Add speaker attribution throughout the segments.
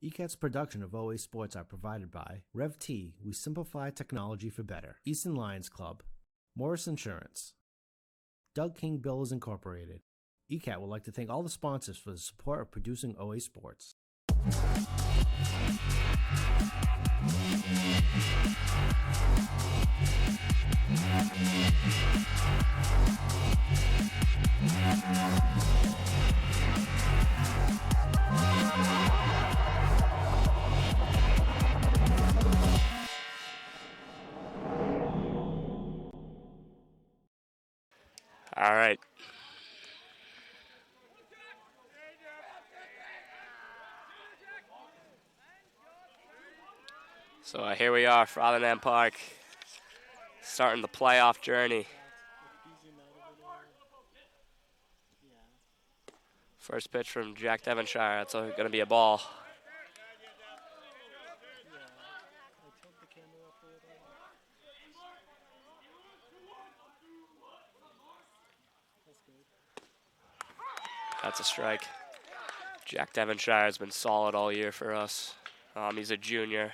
Speaker 1: ECAT's production of OA Sports are provided by Rev T, we simplify technology for better, Easton Lions Club, Morris Insurance, Doug King Bills Incorporated. ECAT would like to thank all the sponsors for the support of producing OA Sports.
Speaker 2: All right. So here we are, Frothingham Park, starting the playoff journey. First pitch from Jack Devonshire. That's going to be a ball. That's a strike. Jack Devonshire has been solid all year for us. He's a junior.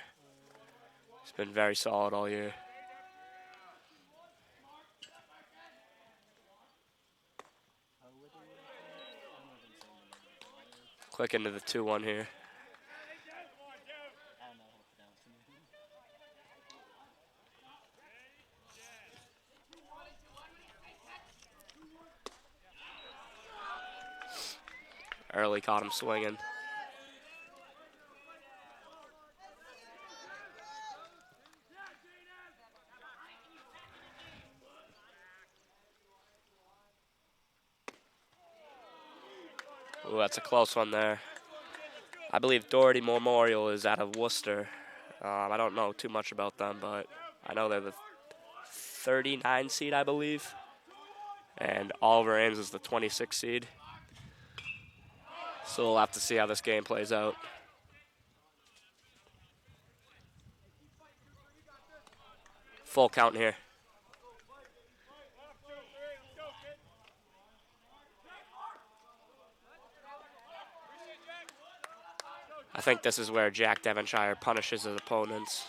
Speaker 2: He's been very solid all year. Click into the 2-1 here. Early caught him swinging. Ooh, that's a close one there. I believe Doherty Memorial is out of Worcester. I don't know too much about them, but I know they're the 39 seed, I believe. And Oliver Ames is the 26 seed. So we'll have to see how this game plays out. Full count here. I think this is where Jack Devonshire punishes his opponents.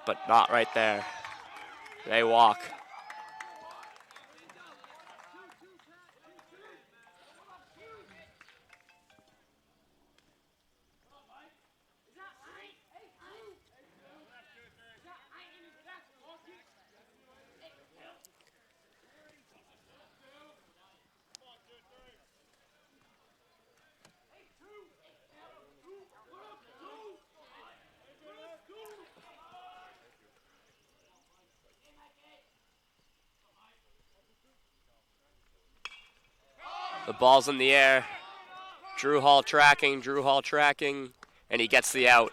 Speaker 2: But not right there. They walk. The ball's in the air. Drew Hall tracking, and he gets the out.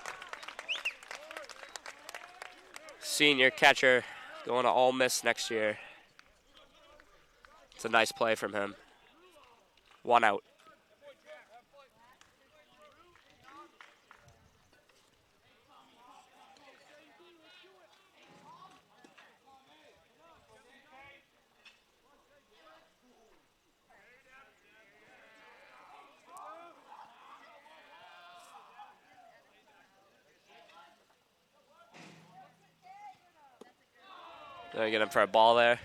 Speaker 2: Senior catcher going to Ole Miss next year. It's a nice play from him. 1 out. They get him for a ball there.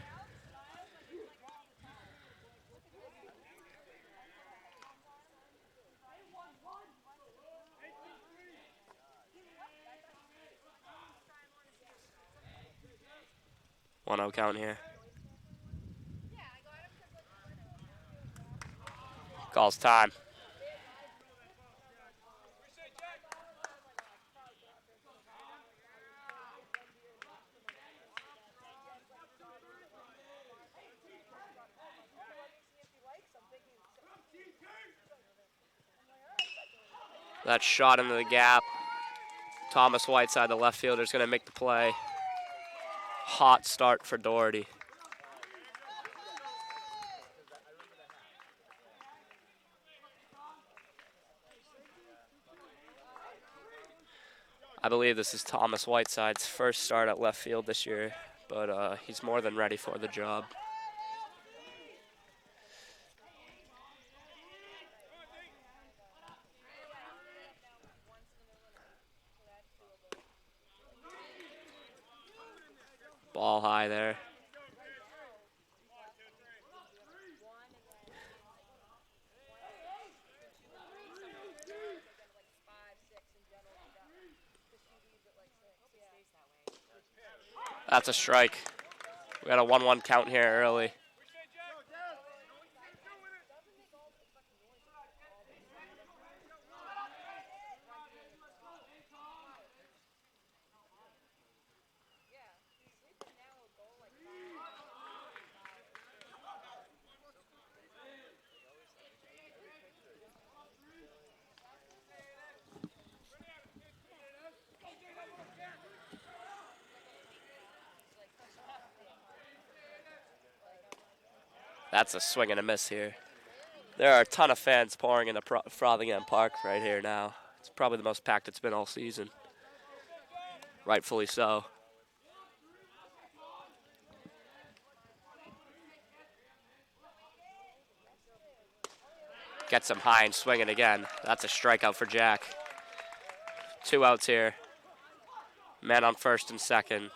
Speaker 2: One out count here. Calls time. That shot into the gap. Thomas Whiteside, the left fielder, is going to make the play. Hot start for Doherty. I believe this is Thomas Whiteside's first start at left field this year, but he's more than ready for the job. high there. That's a strike. We got a 1-1 count here early. That's a swing and a miss here. There are a ton of fans pouring into Frothingham Park right here now. It's probably the most packed it's been all season. Rightfully so. Gets him high and swinging again. That's a strikeout for Jack. 2 outs here. Man on first and second.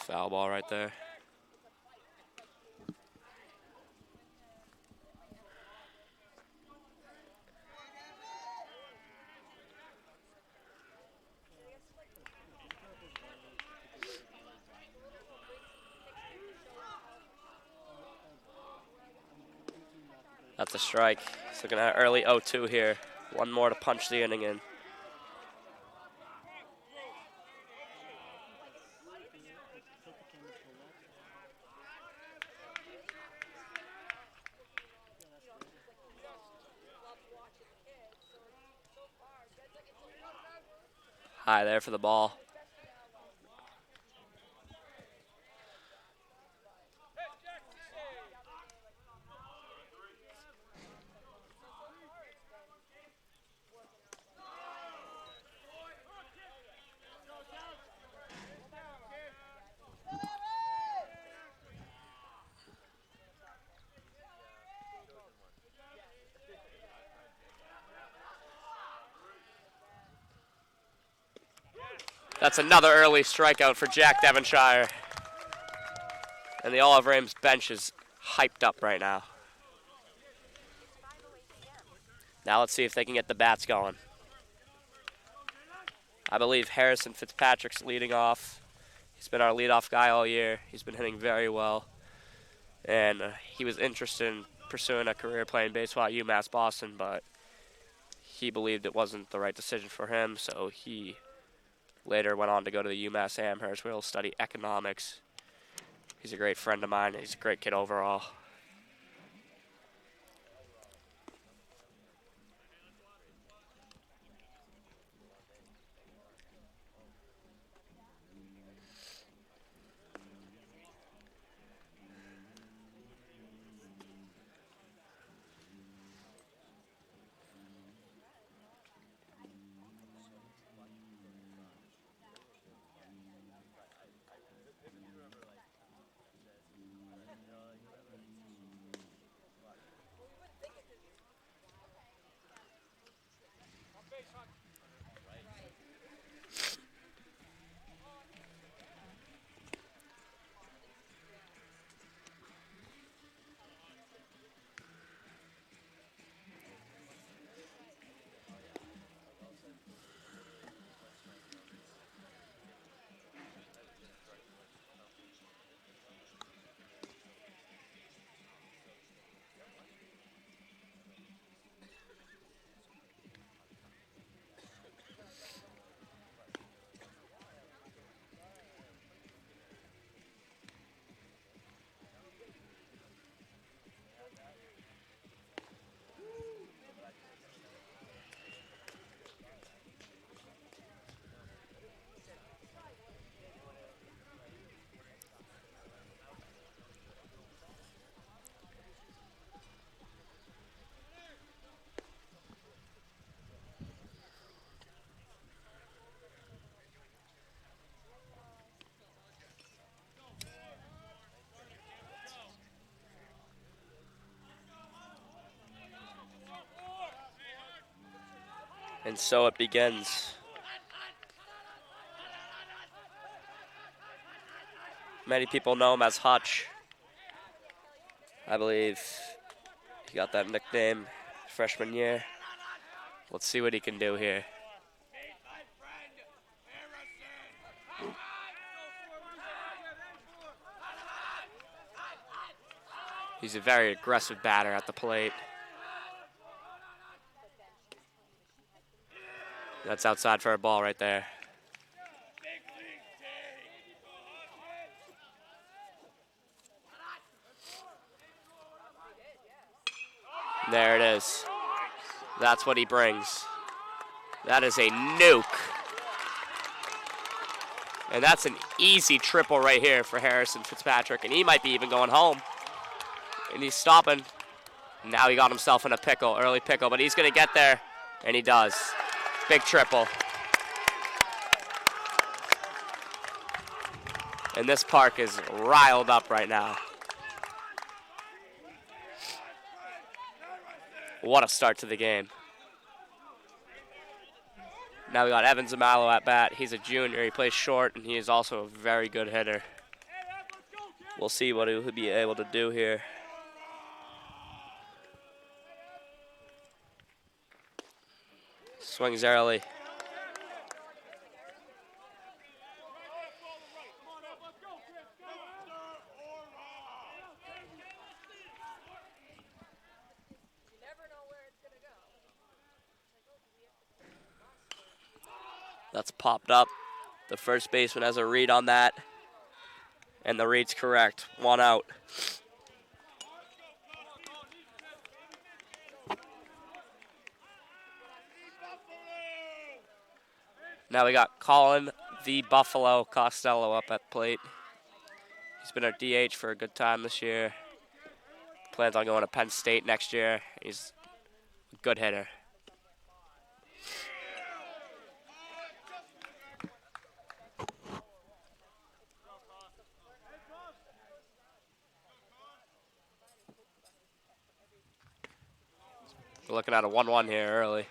Speaker 2: Foul ball right there. That's a strike. He's looking at early 0-2 here. One more to punch the inning in. High there for the ball. That's another early strikeout for Jack Devonshire. And the Oliver Ames bench is hyped up right now. Now let's see if they can get the bats going. I believe Harrison Fitzpatrick's leading off. He's been our leadoff guy all year. He's been hitting very well. And he was interested in pursuing a career playing baseball at UMass Boston, but he believed it wasn't the right decision for him, so he later went on to go to the UMass Amherst, where he'll study economics. He's a great friend of mine. He's a great kid overall. And so it begins. Many people know him as Hutch. I believe he got that nickname freshman year. Let's see what he can do here. He's a very aggressive batter at the plate. That's outside for a ball right there. There it is. That's what he brings. That is a nuke. And that's an easy triple right here for Harrison Fitzpatrick. And he might be even going home. And he's stopping. Now he got himself in a pickle, early pickle, but he's going to get there. And he does. Big triple. And this park is riled up right now. What a start to the game. Now we got Evan Zamalo at bat. He's a junior. He plays short, and he is also a very good hitter. We'll see what he'll be able to do here. Swings early. That's popped up. The first baseman has a read on that. And the read's correct. 1 out. Now we got Colin the Buffalo Costello up at plate. He's been our DH for a good time this year. Plans on going to Penn State next year. He's a good hitter. We're looking at a 1-1 here early.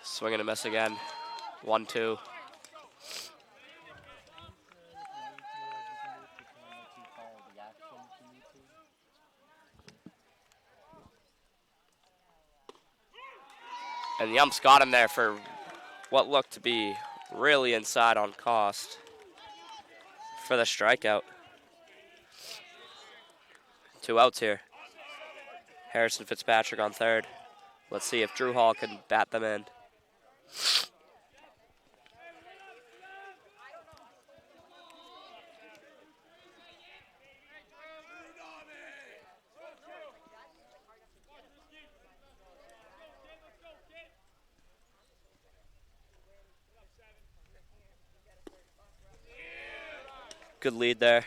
Speaker 2: Swing and a miss again. 1-2. And the umps got him there for what looked to be really inside on cost for the strikeout. 2 outs here. Harrison Fitzpatrick on third. Let's see if Drew Hall can bat them in. Good lead there.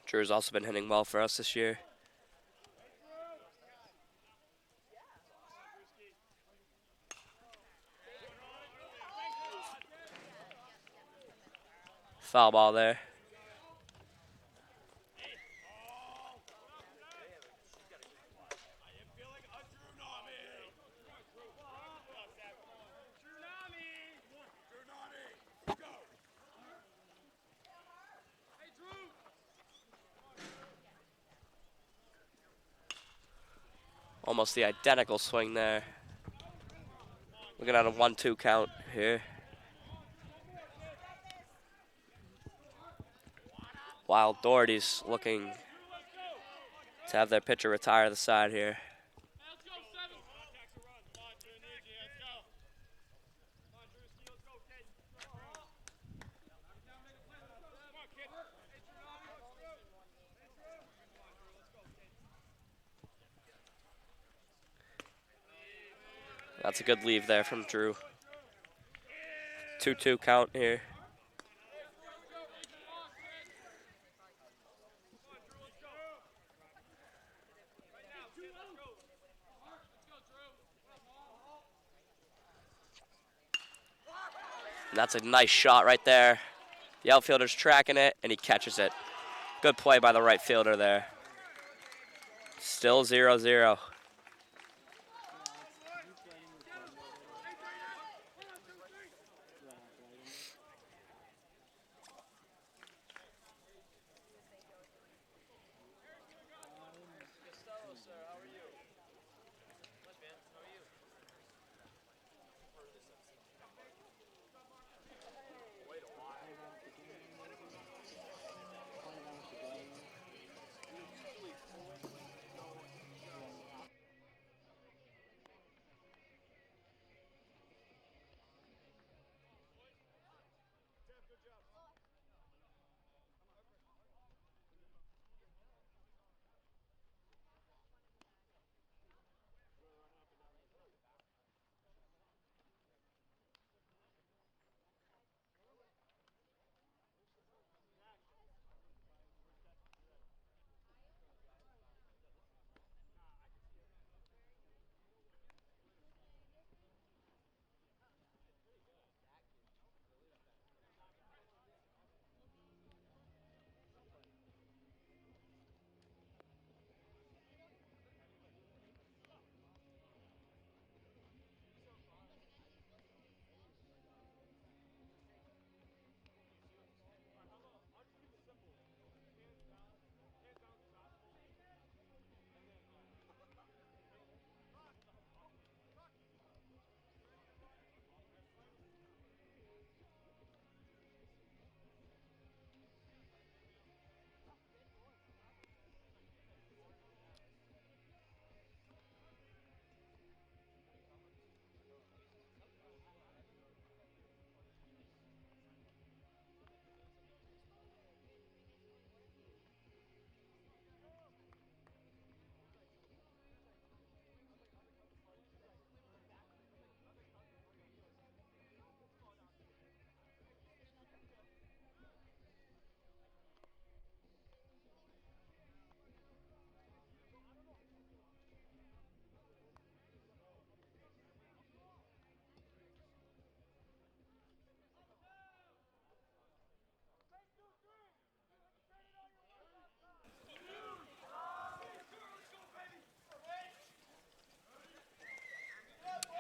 Speaker 2: Drew's also been hitting well for us this year. Foul ball there. Almost the identical swing there. Looking at a 1-2 count here. While Doherty's looking to have their pitcher retire the side here. That's a good leave there from Drew. 2-2 count here. And that's a nice shot right there. The outfielder's tracking it, and he catches it. Good play by the right fielder there. Still 0-0.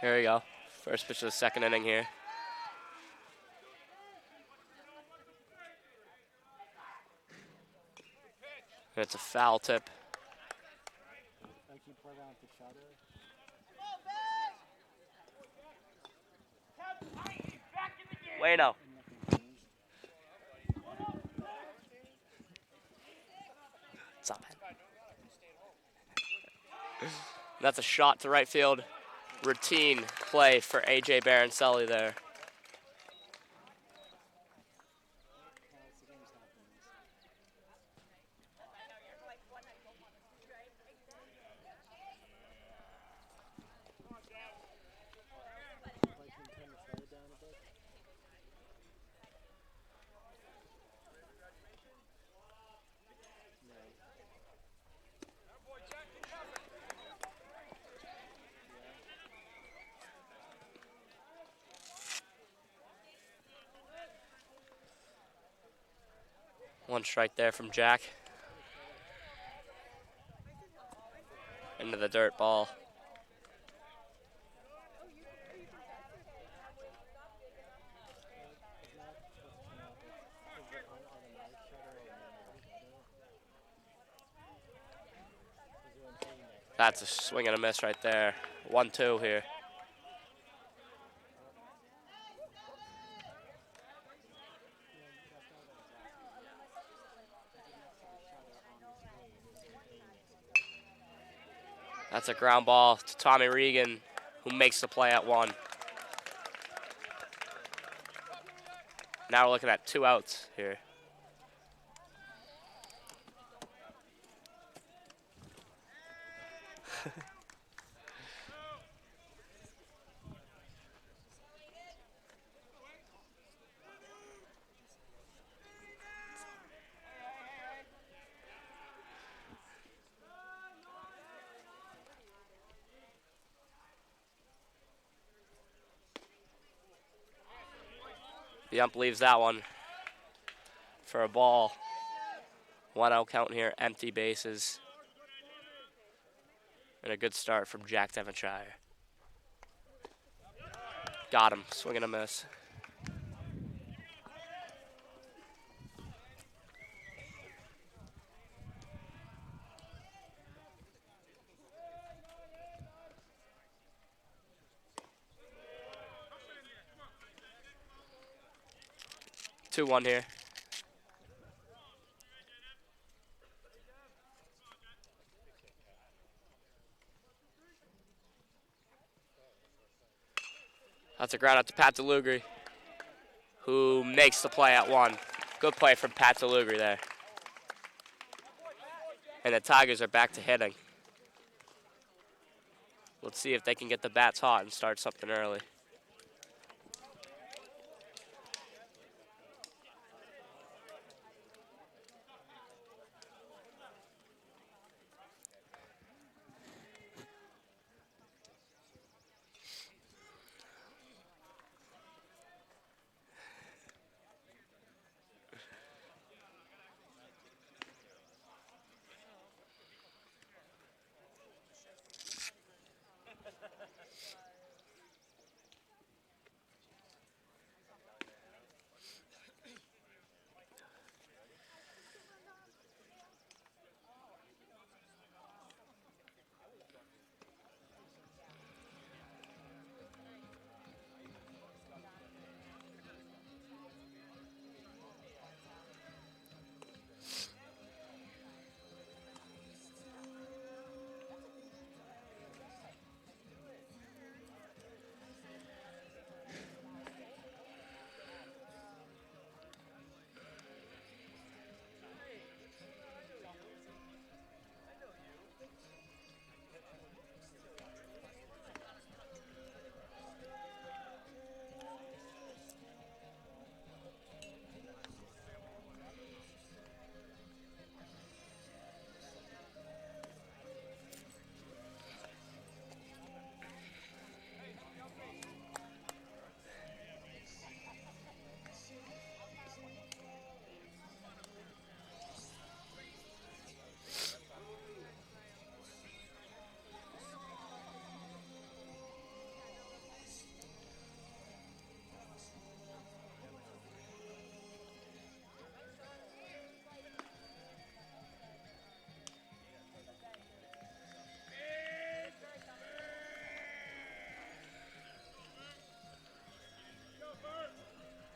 Speaker 2: Here we go. First pitch of the second inning here. And it's a foul tip. Bueno. It's not bad. That's a shot to right field. Routine play for A.J. Barancelli there. One strike there from Jack. Into the dirt ball. That's a swing and a miss right there. 1-2 here. That's a ground ball to Tommy Regan, who makes the play at 1. Now we're looking at 2 outs here. The ump leaves that one for a ball. 1-0 count here, empty bases. And a good start from Jack Devonshire. Got him, swing and a miss. Two one here. That's a ground out to Pat DeLugri, who makes the play at one. Good play from Pat DeLugri there. And the Tigers are back to hitting. Let's see if they can get the bats hot and start something early.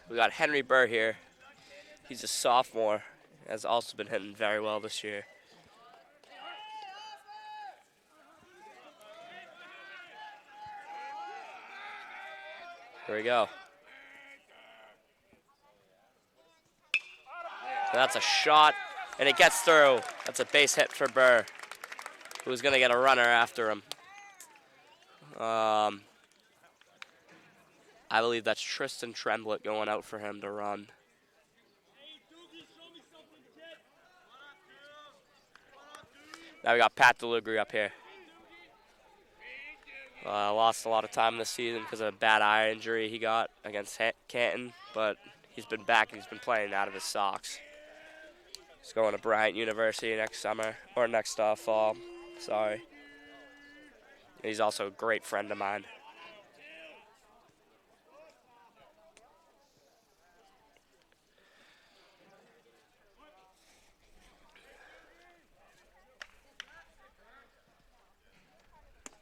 Speaker 2: We got Henry Burr here. He's a sophomore, has also been hitting very well this year. Here we go. And that's a shot, and it gets through. That's a base hit for Burr, who's going to get a runner after him. I believe that's Tristan Tremblett going out for him to run. Now we got Pat DeLugri up here. Lost a lot of time this season because of a bad eye injury he got against Canton, but he's been back and he's been playing out of his socks. He's going to Bryant University next summer, or next fall, sorry. And he's also a great friend of mine.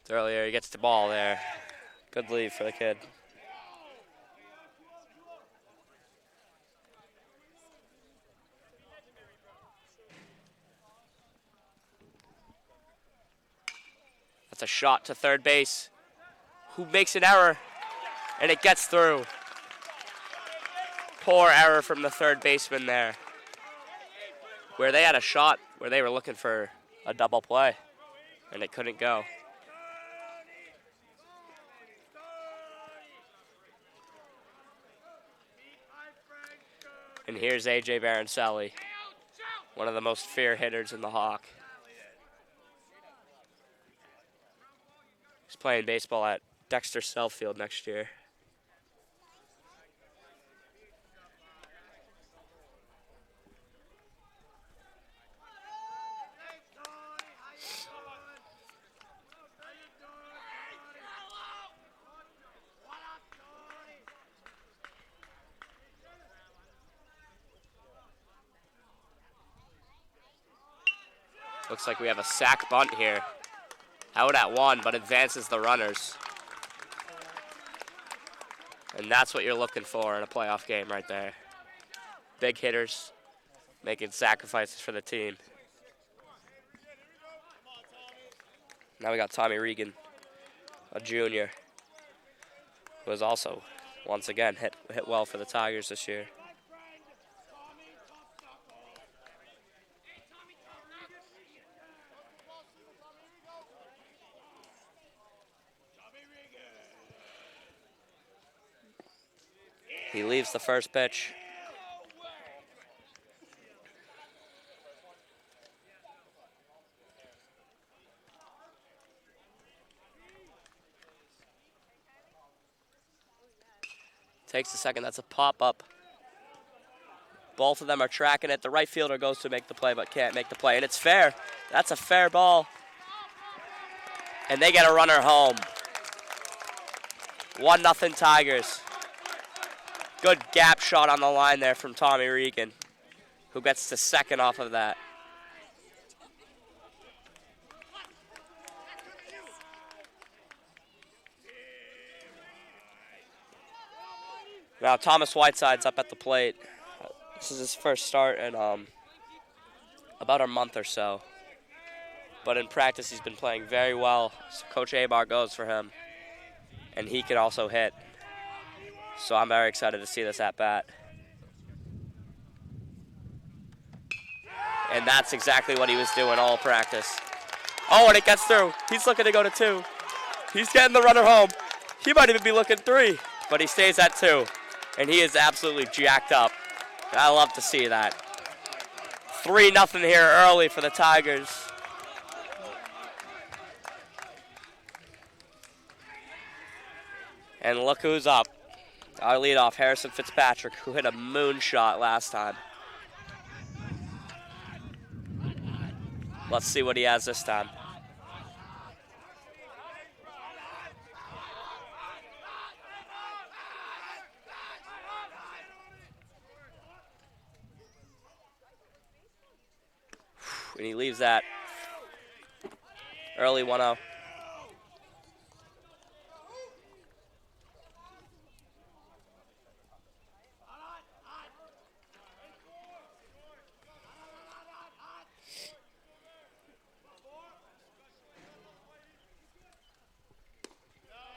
Speaker 2: Earlier, he gets the ball there. Good lead for the kid. That's a shot to third base. Who makes an error? And it gets through. Poor error from the third baseman there. Where they had a shot where they were looking for a double play, and it couldn't go. And here's A.J. Baroncelli, one of the most feared hitters in the Hawk. He's playing baseball at Dexter Southfield next year. Looks like we have a sack bunt here. Out at 1, but advances the runners. And that's what you're looking for in a playoff game right there. Big hitters making sacrifices for the team. Now we got Tommy Regan, a junior, who has also, once again, hit well for the Tigers this year. He leaves the first pitch. Takes a second. That's a pop-up. Both of them are tracking it. The right fielder goes to make the play but can't make the play. And it's fair. That's a fair ball. And they get a runner home. 1-0 Tigers. Good gap shot on the line there from Tommy Regan, who gets to second off of that. Now Thomas Whiteside's up at the plate. This is his first start in about a month or so. But in practice, he's been playing very well. So Coach Abar goes for him, and he can also hit. So I'm very excited to see this at bat. And that's exactly what he was doing all practice. Oh, and it gets through. He's looking to go to 2. He's getting the runner home. He might even be looking 3, but he stays at 2. And he is absolutely jacked up. I love to see that. 3-0 here early for the Tigers. And look who's up. Our leadoff, Harrison Fitzpatrick, who hit a moonshot last time. Let's see what he has this time. And he leaves that early 1-0.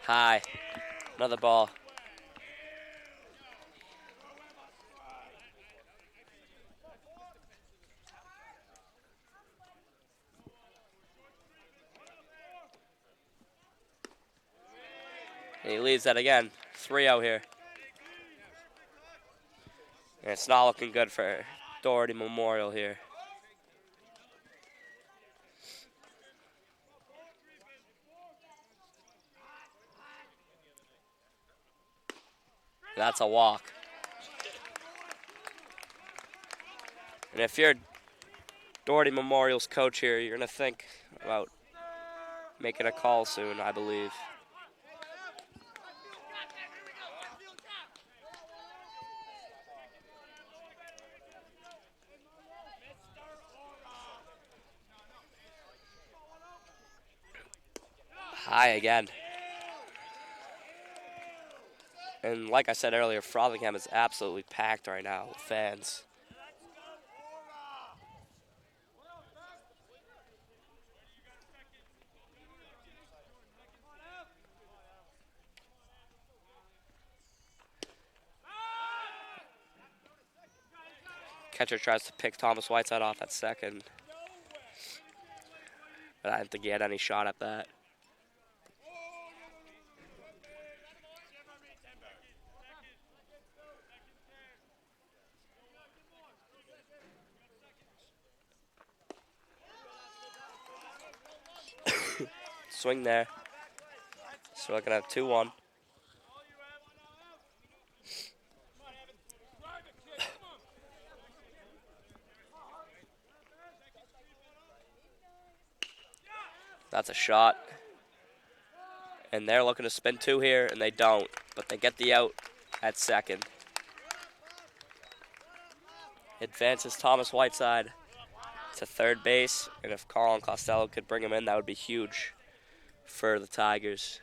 Speaker 2: High. Another ball. And he leaves that again. 3-0 here. And it's not looking good for Doherty Memorial here. That's a walk. And if you're Doherty Memorial's coach here, you're going to think about making a call soon, I believe. High again. And like I said earlier, Frothingham is absolutely packed right now with fans. Catcher tries to pick Thomas Whiteside off at second. But I didn't think he had any shot at that. Swing there. So we're looking at 2-1. That's a shot. And they're looking to spin 2 here, and they don't. But they get the out at second. Advances Thomas Whiteside to third base, and if Colin Costello could bring him in, that would be huge for the Tigers.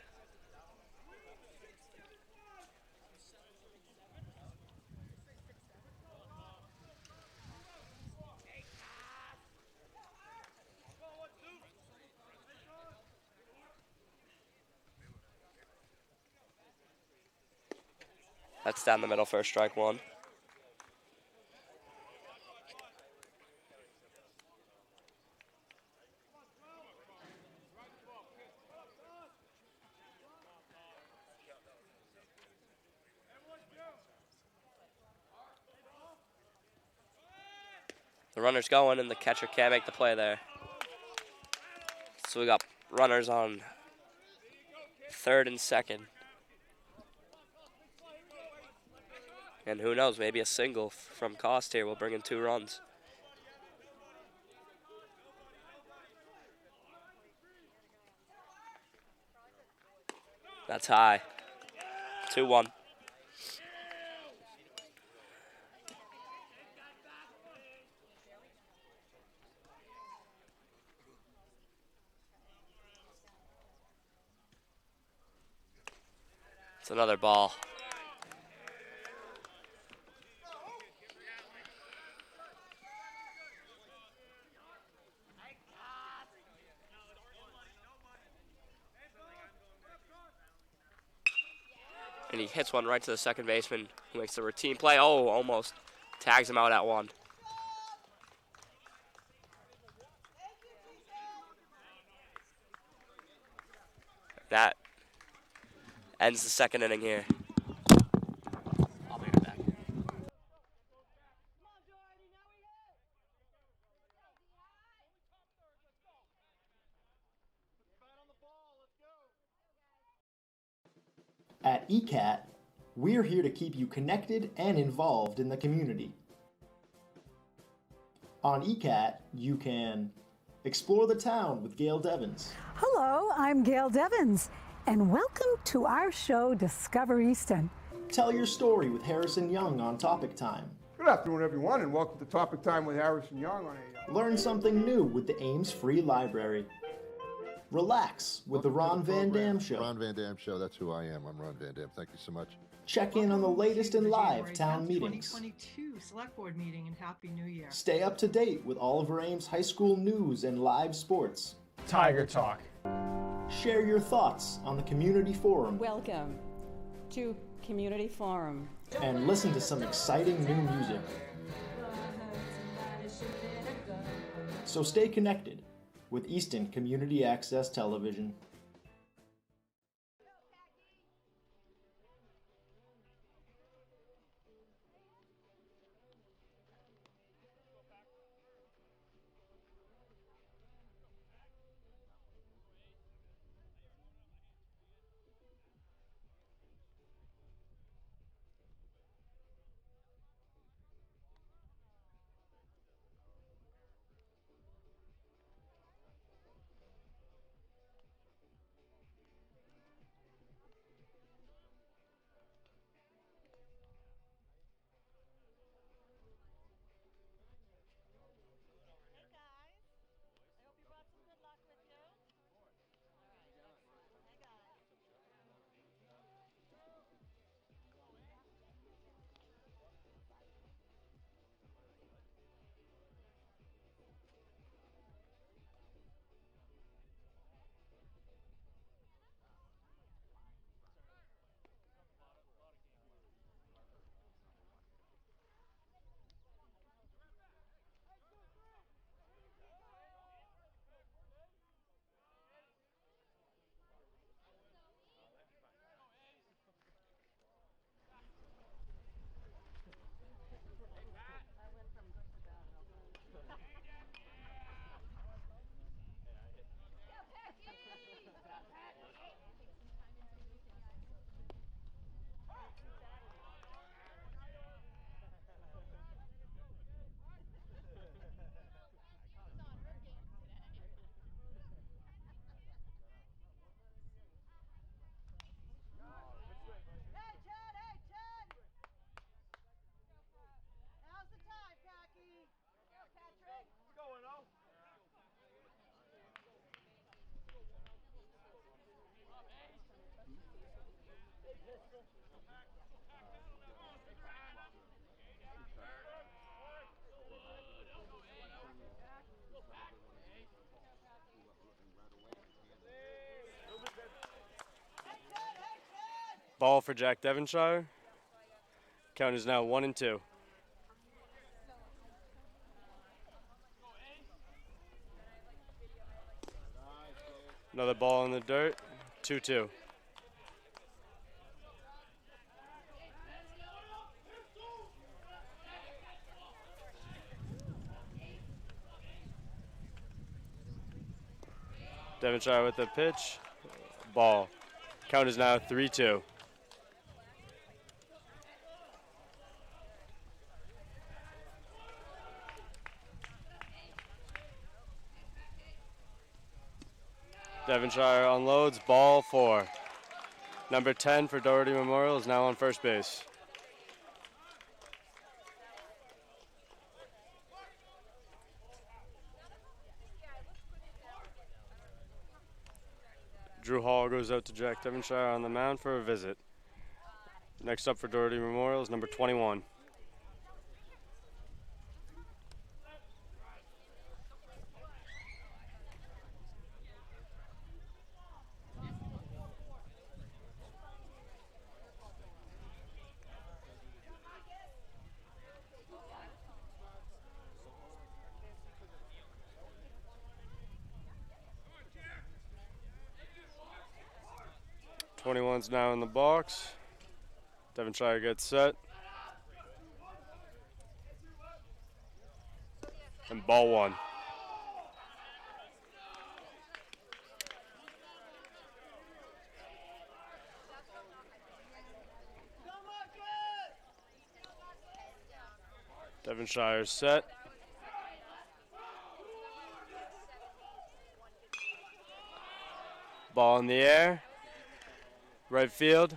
Speaker 2: That's down the middle for strike one. The runner's going, and the catcher can't make the play there. So we got runners on third and second. And who knows, maybe a single from Cost here will bring in 2 runs. That's high. 2-1. It's another ball. And he hits one right to the second baseman, who makes the routine play. Oh, almost tags him out at 1. That ends the second inning here. I'll be right back.
Speaker 3: At ECAT, we're here to keep you connected and involved in the community. On ECAT, you can explore the town with Gail Devins.
Speaker 4: Hello, I'm Gail Devins, and welcome to our show, Discover Easton.
Speaker 3: Tell your story with Harrison Young on Topic Time.
Speaker 5: Good afternoon, everyone, and welcome to Topic Time with Harrison Young on a...
Speaker 3: Learn something new with the Ames Free Library. Relax with the Ron Van Dam Show.
Speaker 6: Ron Van Dam Show, that's who I am. I'm Ron Van Dam. Thank you so much.
Speaker 3: Check in on the latest in live town meetings.
Speaker 7: 2022 Select Board meeting, and Happy New Year.
Speaker 3: Stay up to date with all of our Ames High School news and live sports.
Speaker 8: Tiger Talk.
Speaker 3: Share your thoughts on the community forum.
Speaker 9: Welcome to Community Forum.
Speaker 3: And listen to some exciting new music. So stay connected with Easton Community Access Television.
Speaker 8: Ball for Jack Devonshire. Count is now 1-2. Another ball in the dirt, 2-2. Devonshire with the pitch, ball. Count is now 3-2. Devonshire unloads, ball 4. Number 10 for Doherty Memorial is now on first base. Drew Hall goes out to Jack Devonshire on the mound for a visit. Next up for Doherty Memorial is number 21. Twenty-one's now in the box. Devonshire gets set. And ball 1. Devonshire set. Ball in the air. Right field.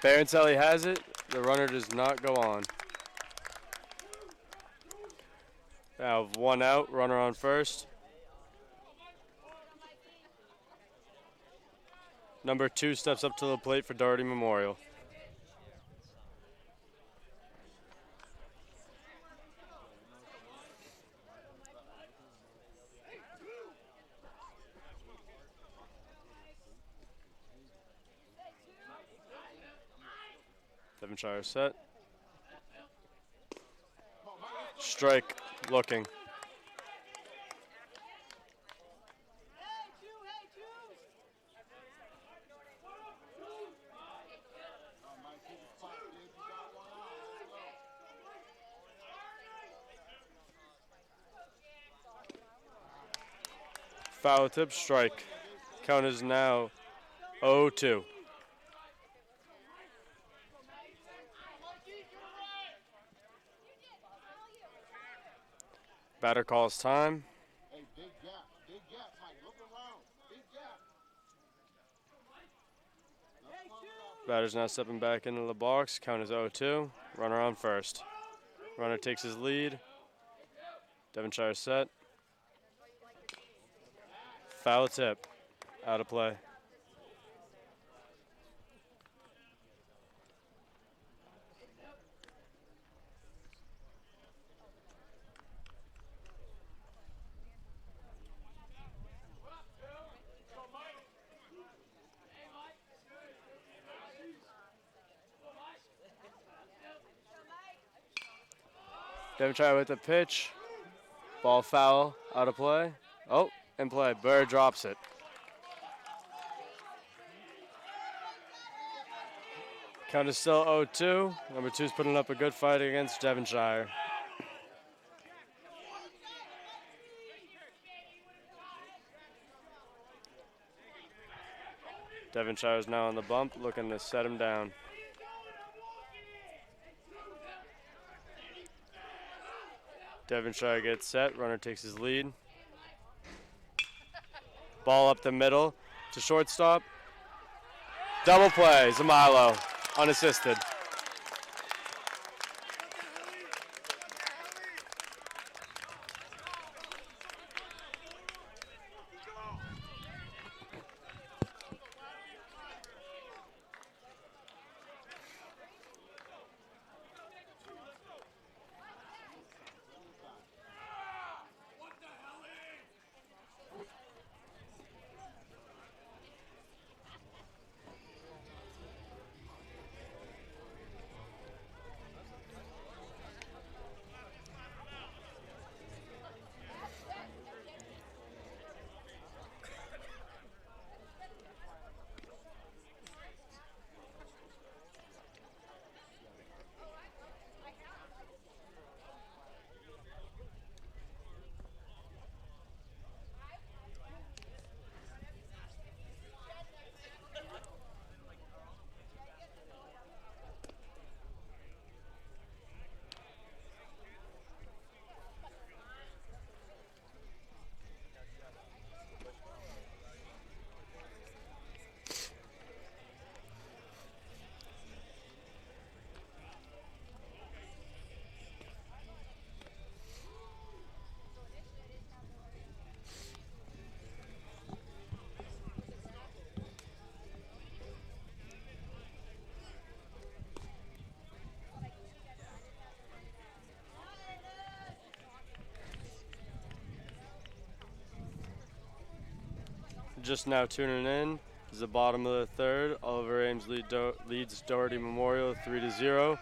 Speaker 8: Baroncelli has it. The runner does not go on. Now 1 out, runner on first. Number 2 steps up to the plate for Doherty Memorial. Devonshire set. Strike, looking. Foul tip, strike. Count is now 0-2. Batter calls time. Batter's now stepping back into the box. Count is 0-2. Runner on first. Runner takes his lead. Devonshire set. Foul tip. Out of play. Devonshire with the pitch. Ball foul, out of play. Oh, in play. Burr drops it. Count is still 0-2. Number 2's putting up a good fight against Devonshire. Devonshire is now on the bump, looking to set him down. Devonshire gets set, runner takes his lead. Ball up the middle to shortstop. Double play, Zamilo, unassisted. Just now tuning in. This is the bottom of the third. Oliver Ames leads Doherty Memorial 3-0.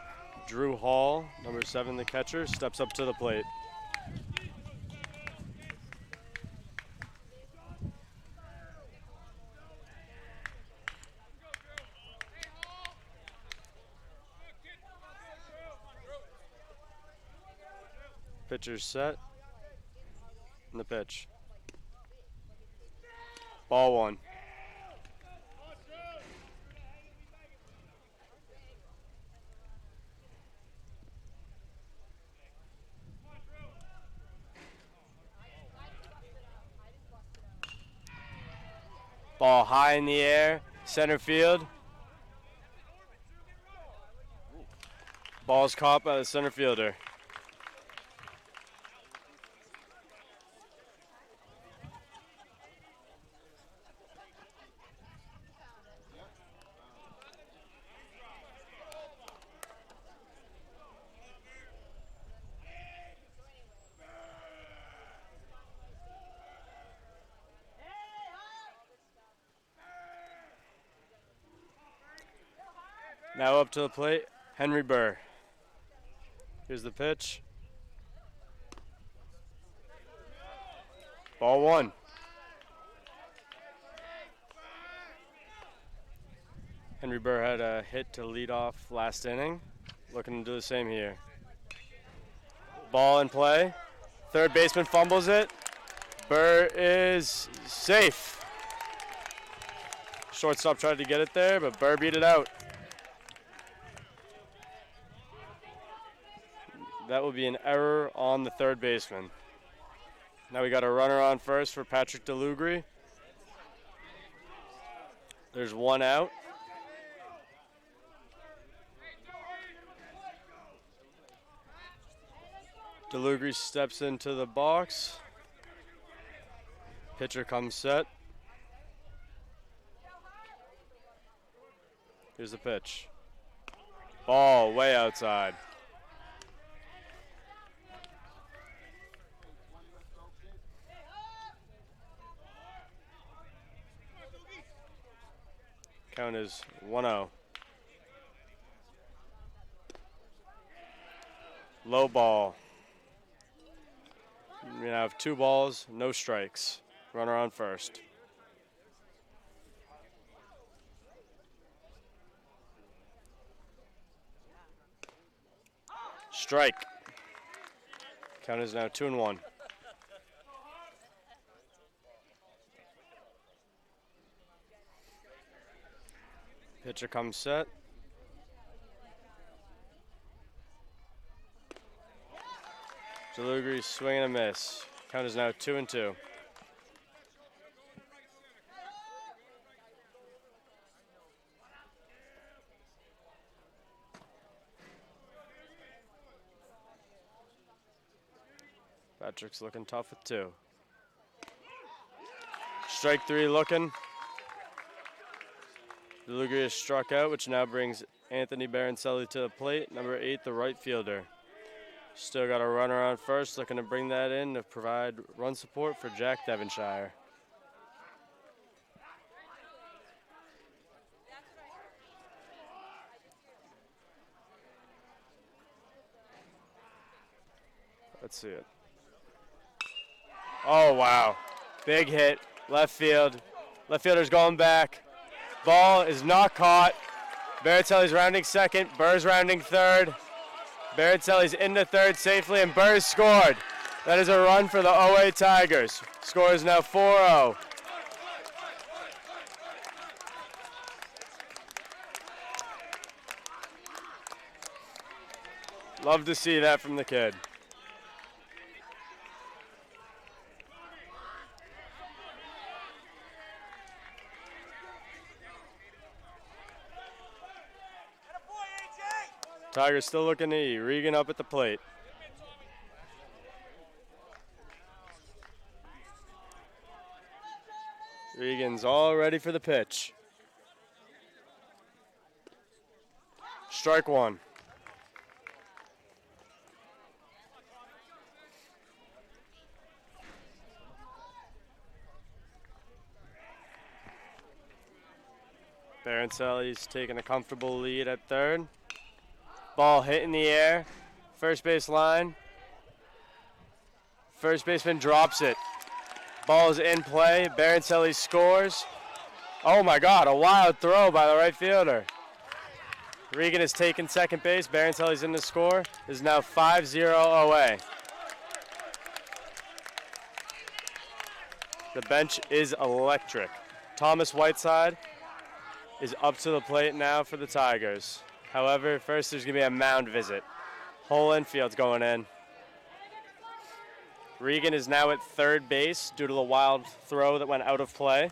Speaker 8: Drew Hall, number 7, the catcher, steps up to the plate. Pitcher's set. And the pitch. Ball 1. Ball high in the air, center field. Ball's caught by the center fielder. Now up to the plate, Henry Burr. Here's the pitch. Ball 1. Henry Burr had a hit to lead off last inning. Looking to do the same here. Ball in play. Third baseman fumbles it. Burr is safe. Shortstop tried to get it there, but Burr beat it out. That will be an error on the third baseman. Now we got a runner on first for Patrick DeLugri. There's 1 out. DeLugri steps into the box. Pitcher comes set. Here's the pitch. Ball way outside. Count is 1-0. Low ball. We have 2 balls, no strikes. Runner on first. Strike. Count is now 2-1. Pitcher comes set. DeLugri swing and a miss. Count is now 2-2. Patrick's looking tough with 2. Strike 3 looking. DeLugri is struck out, which now brings Anthony Barancelli to the plate. Number 8, the right fielder. Still got a runner on first, looking to bring that in to provide run support for Jack Devonshire. Let's see it. Oh, wow. Big hit. Left field. Left fielder's going back. Ball is not caught. Barancelli's rounding second. Burr's rounding third. Barancelli's into third safely, and Burr's scored. That is a run for the OA Tigers. Score is now 4-0. Love to see that from the kid. Tigers still looking to eat. Regan up at the plate. Regan's all ready for the pitch. Strike 1. Barancelli's taking a comfortable lead at third. Ball hit in the air. First base line. First baseman drops it. Ball is in play. Barancelli scores. Oh my God, a wild throw by the right fielder. Regan has taken second base. Barancelli's in the score. It is now 5-0 away. The bench is electric. Thomas Whiteside is up to the plate now for the Tigers. However, first there's going to be a mound visit. Whole infield's going in. Regan is now at third base due to the wild throw that went out of play.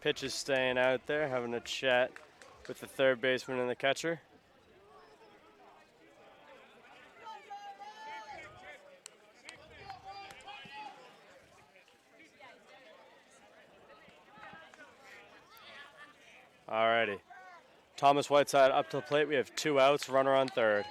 Speaker 8: Pitch is staying out there, having a chat with the third baseman and the catcher. Alrighty. Thomas Whiteside up to the plate. We have 2 outs, runner on third.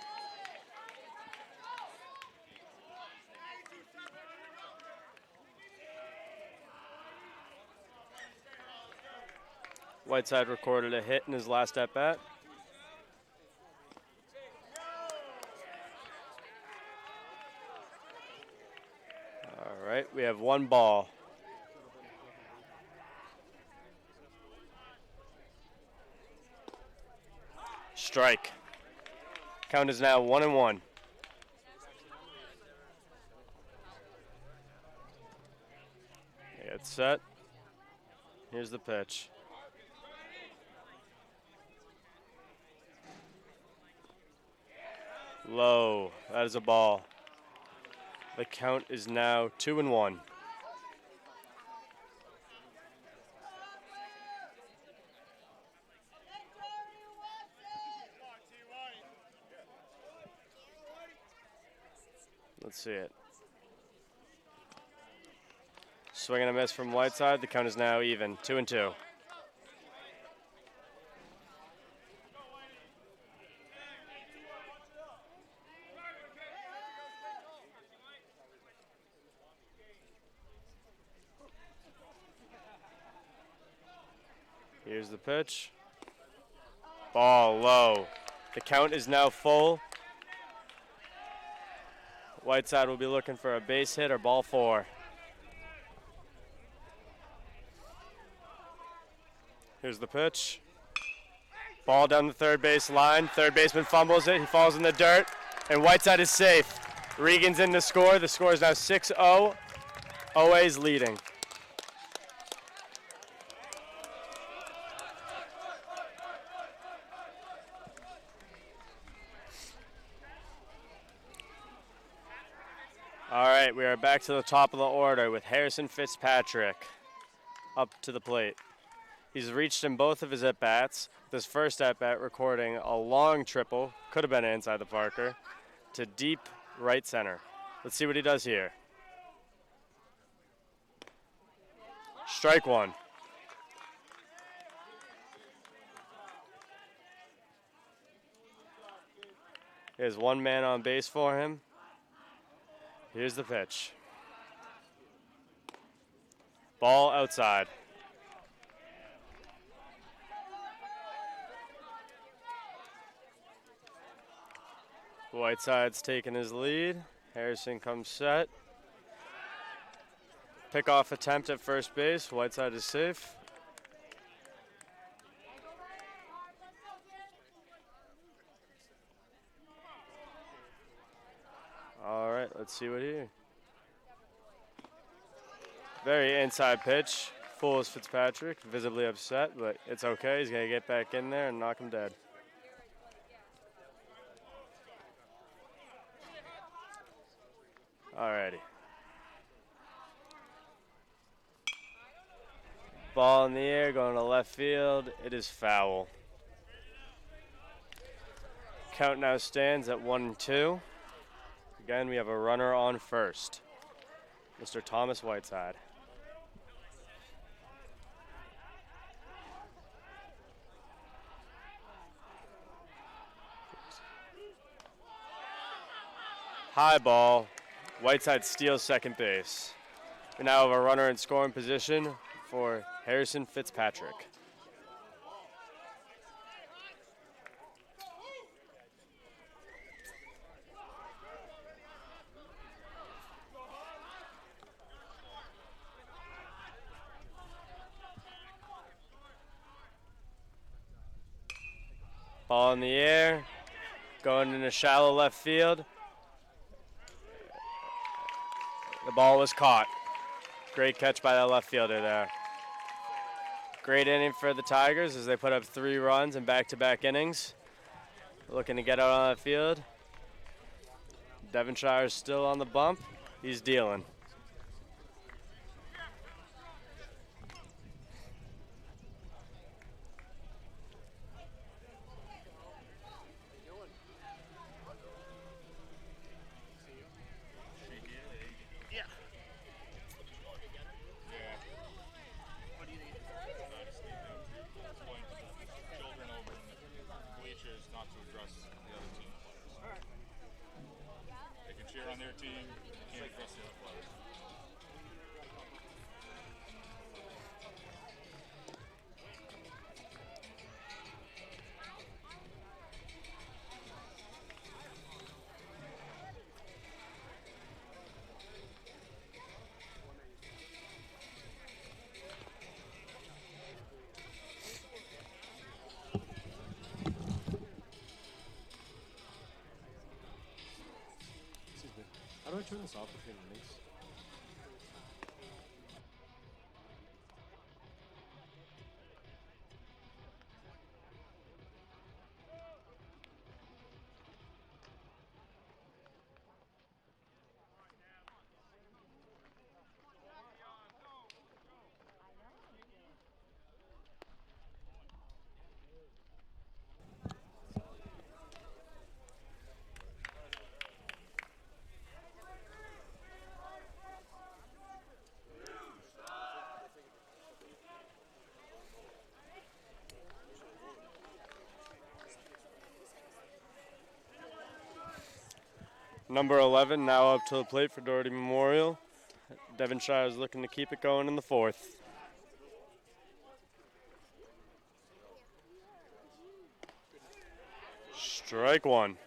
Speaker 8: Whiteside recorded a hit in his last at-bat. All right, we have 1 ball. Strike. Count is now 1-1. Get set. Here's the pitch. Low. That is a ball. The count is now 2-1. Let's see it. Swing and a miss from Whiteside. The count is now even, 2-2. Here's the pitch. Ball low. The count is now full. Whiteside will be looking for a base hit or ball 4. Here's the pitch. Ball down the third base line. Third baseman fumbles it. He falls in the dirt. And Whiteside is safe. Regan's in to score. The score is now 6-0. OA's leading. All right, we are back to the top of the order with Harrison Fitzpatrick up to the plate. He's reached in both of his at-bats. This first at-bat recording a long triple, could have been inside the Parker, to deep right center. Let's see what he does here. Strike 1. There's 1 man on base for him. Here's the pitch. Ball outside. Whiteside's taking his lead. Harrison comes set. Pickoff attempt at first base. Whiteside is safe. All right, let's see what here. Very inside pitch. Full is Fitzpatrick, visibly upset, but it's okay. He's going to get back in there and knock him dead. All righty. Ball in the air, going to left field. It is foul. Count now stands at 1-2. Again, we have a runner on first, Mr. Thomas Whiteside. high ball. Whiteside steals second base. We now have a runner in scoring position for Harrison Fitzpatrick. Ball in the air, going into shallow left field. The ball was caught. Great catch by that left fielder there. Great inning for the Tigers as they put up 3 runs in back-to-back innings. Looking to get out on that field. Devonshire's still on the bump. He's dealing.
Speaker 10: How do I turn this off between innings?
Speaker 8: Number 11 now up to the plate for Doherty Memorial. Devonshire is looking to keep it going in the 4th. Strike 1.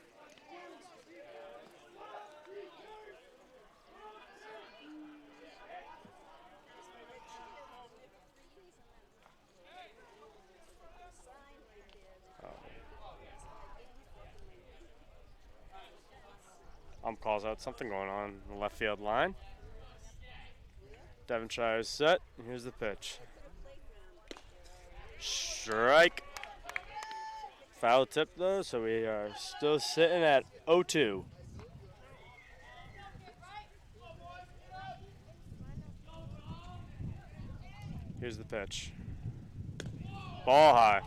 Speaker 8: Calls out something going on in the left field line. Devonshire is set. Here's the pitch. Strike. Foul tip though, so we are still sitting at 0-2. Here's the pitch. Ball high.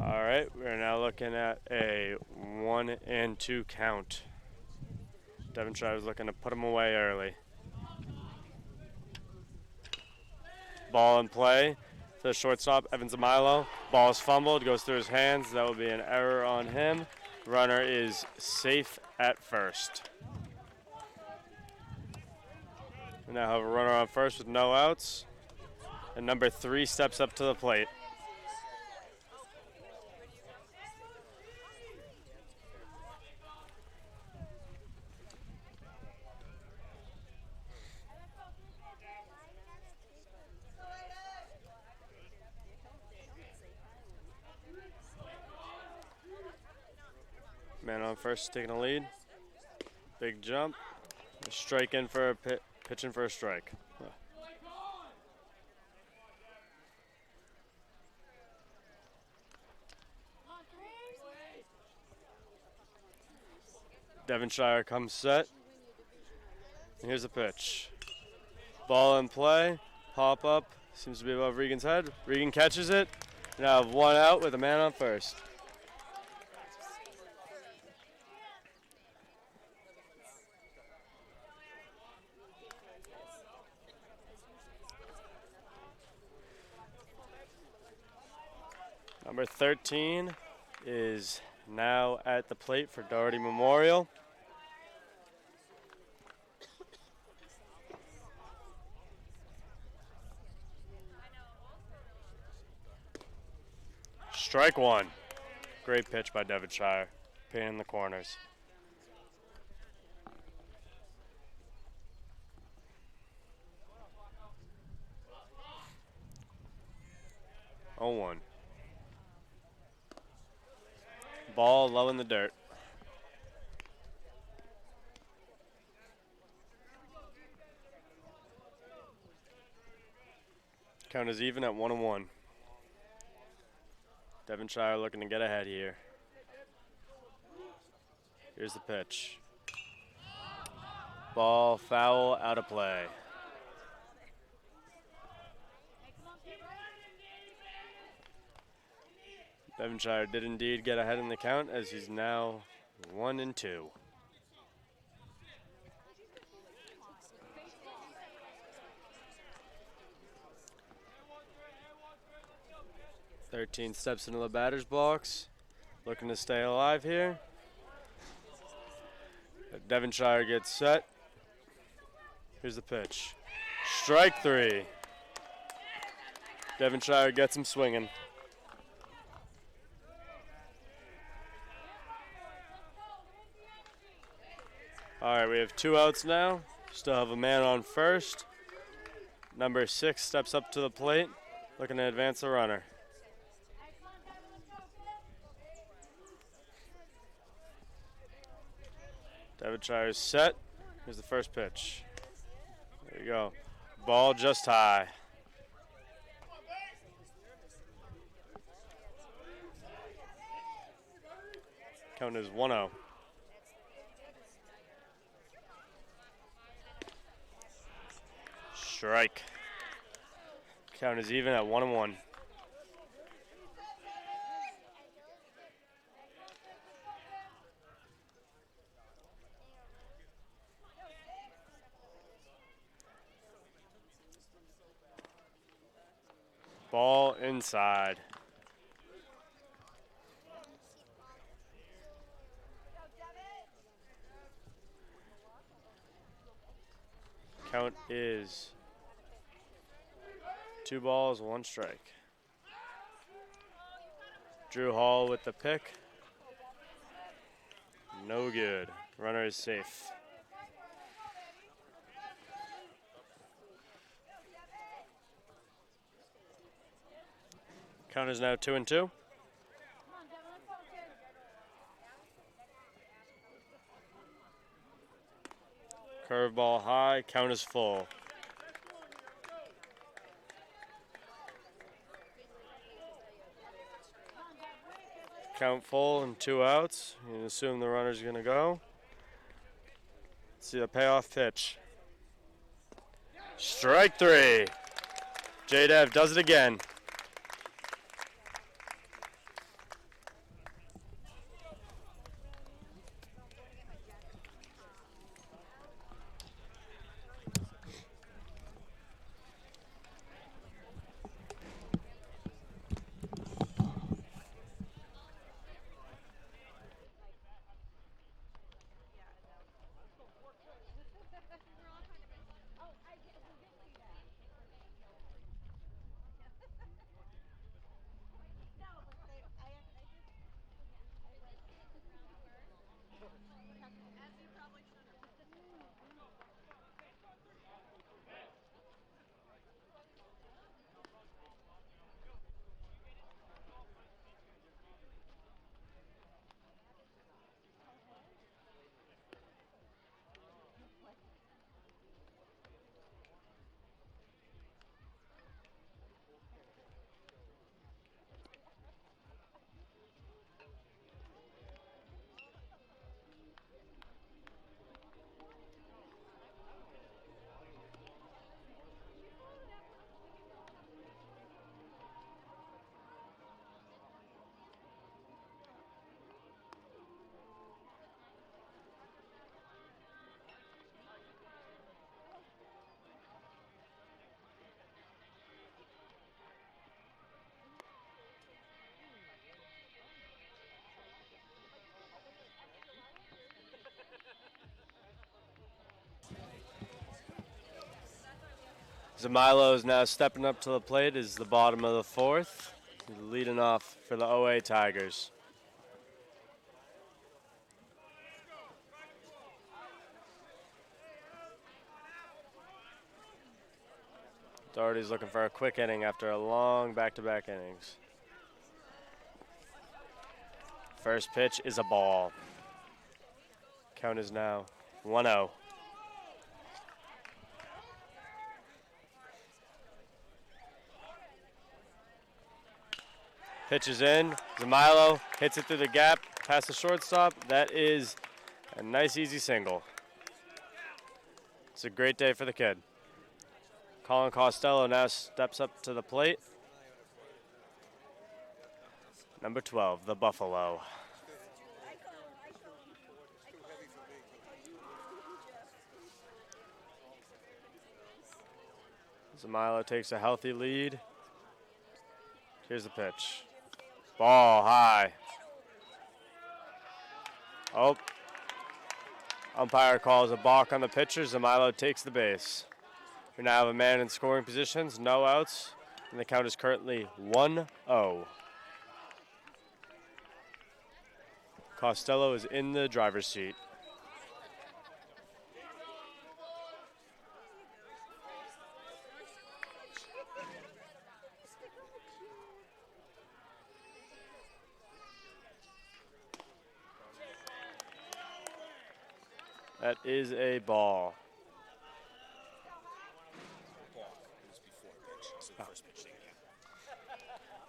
Speaker 8: All right, we're now looking at a 1-2 count. Devonshire is looking to put him away early. Ball in play to the shortstop, Evans Amilo. Ball is fumbled, goes through his hands. That will be an error on him. Runner is safe at first. We now have a runner on first with no outs. And number 3 steps up to the plate. Man on first, taking a lead. Big jump. Strike in for a pitch in for a strike. Devonshire comes set. And here's the pitch. Ball in play. Pop up. Seems to be above Regan's head. Regan catches it. Now have 1 out with a man on first. Number 13 is now at the plate for Doherty Memorial. Strike one. Great pitch by Devonshire. Pain in the corners. Oh, 1. Ball low in the dirt. Count is even at 1-1. Devonshire looking to get ahead here. Here's the pitch. Ball foul, out of play. Devonshire did indeed get ahead in the count as he's now 1-2. "13 steps into the batter's box, looking to stay alive here. Devonshire gets set. Here's the pitch. Strike 3. Devonshire gets him swinging. All right, we have 2 outs now. Still have a man on first. Number 6 steps up to the plate, looking to advance the runner. Devonshire is set. Here's the first pitch. There you go. Ball just high. Count is 1-0. Strike. Count is even at 1-1. Ball inside. Count is 2 balls, 1 strike. Drew Hall with the pick. No good. Runner is safe. Count is now 2-2. Curveball high. Count is full. Count full and 2 outs. You can assume the runner's going to go. Let's see the payoff pitch. Strike 3. J-Dev does it again. Zamilo is now stepping up to the plate as the bottom of the fourth. He's leading off for the OA Tigers. Doherty's looking for a quick inning after a long back-to-back innings. First pitch is a ball. Count is now 1-0. Pitch is in. Zamilo hits it through the gap past the shortstop. That is a nice, easy single. It's a great day for the kid. Colin Costello now steps up to the plate. Number 12, the Buffalo. Zamilo takes a healthy lead. Here's the pitch. Ball high. Oh. Umpire calls a balk on the pitcher. Zamilo takes the base. We now have a man in scoring positions, no outs, and the count is currently 1-0. Costello is in the driver's seat. That is a ball. Oh.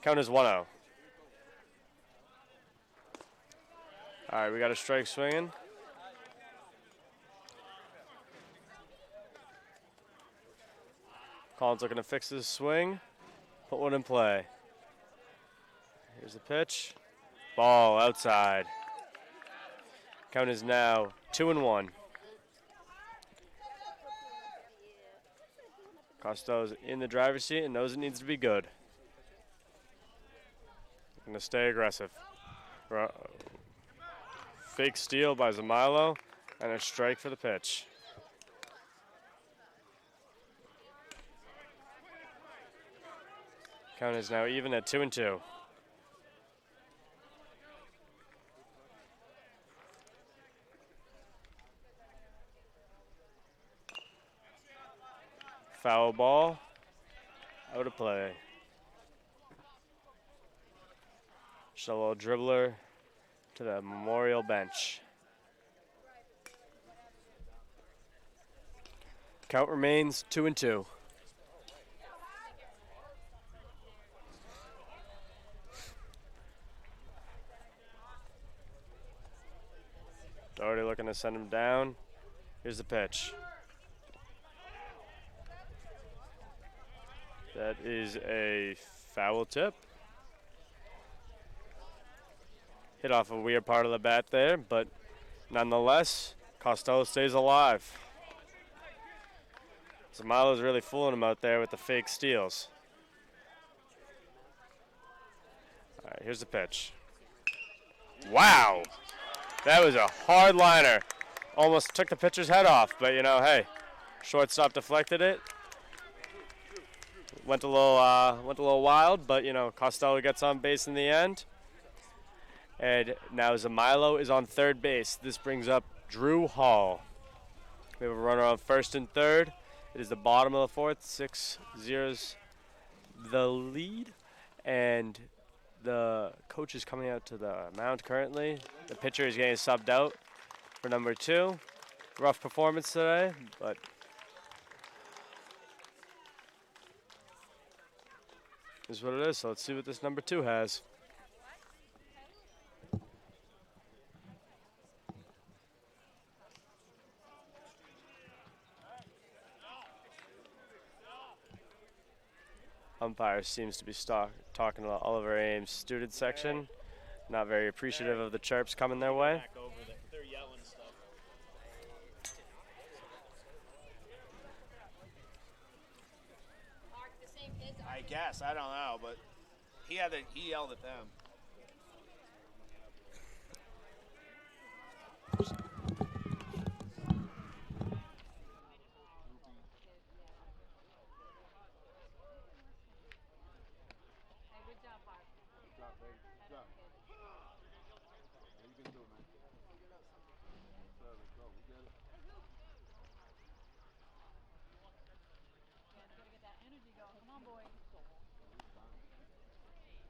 Speaker 8: Count is 1-0. All right, we got a strike swinging. Colin's looking to fix his swing. Put one in play. Here's the pitch. Ball outside. Count is now 2-1. Costello's in the driver's seat and knows it needs to be good. Going to stay aggressive. Fake steal by Zamilo and a strike for the pitch. Count is now even at 2-2. Foul ball, out of play. Just a little dribbler to the memorial bench. Count remains 2-2. Doherty looking to send him down. Here's the pitch. That is a foul tip. Hit off a weird part of the bat there, but nonetheless, Costello stays alive. Zamilo's really fooling him out there with the fake steals. All right, here's the pitch. Wow! That was a hard liner. Almost took the pitcher's head off, but you know, hey, shortstop deflected it. Went a little wild, but you know, Costello gets on base in the end. And now Zamilo is on third base. This brings up Drew Hall. We have a runner on first and third. It is the bottom of the fourth. 6-0's the lead. And the coach is coming out to the mound currently. The pitcher is getting subbed out for number 2. Rough performance today, but is what it is. So let's see what this number 2 has. Umpire seems to be talking to the Oliver Ames student section. Not very appreciative of the chirps coming their way.
Speaker 10: They're yelling stuff. I guess, I don't know, but he yelled at them.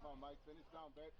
Speaker 6: Come on, Mike, finish down, babe.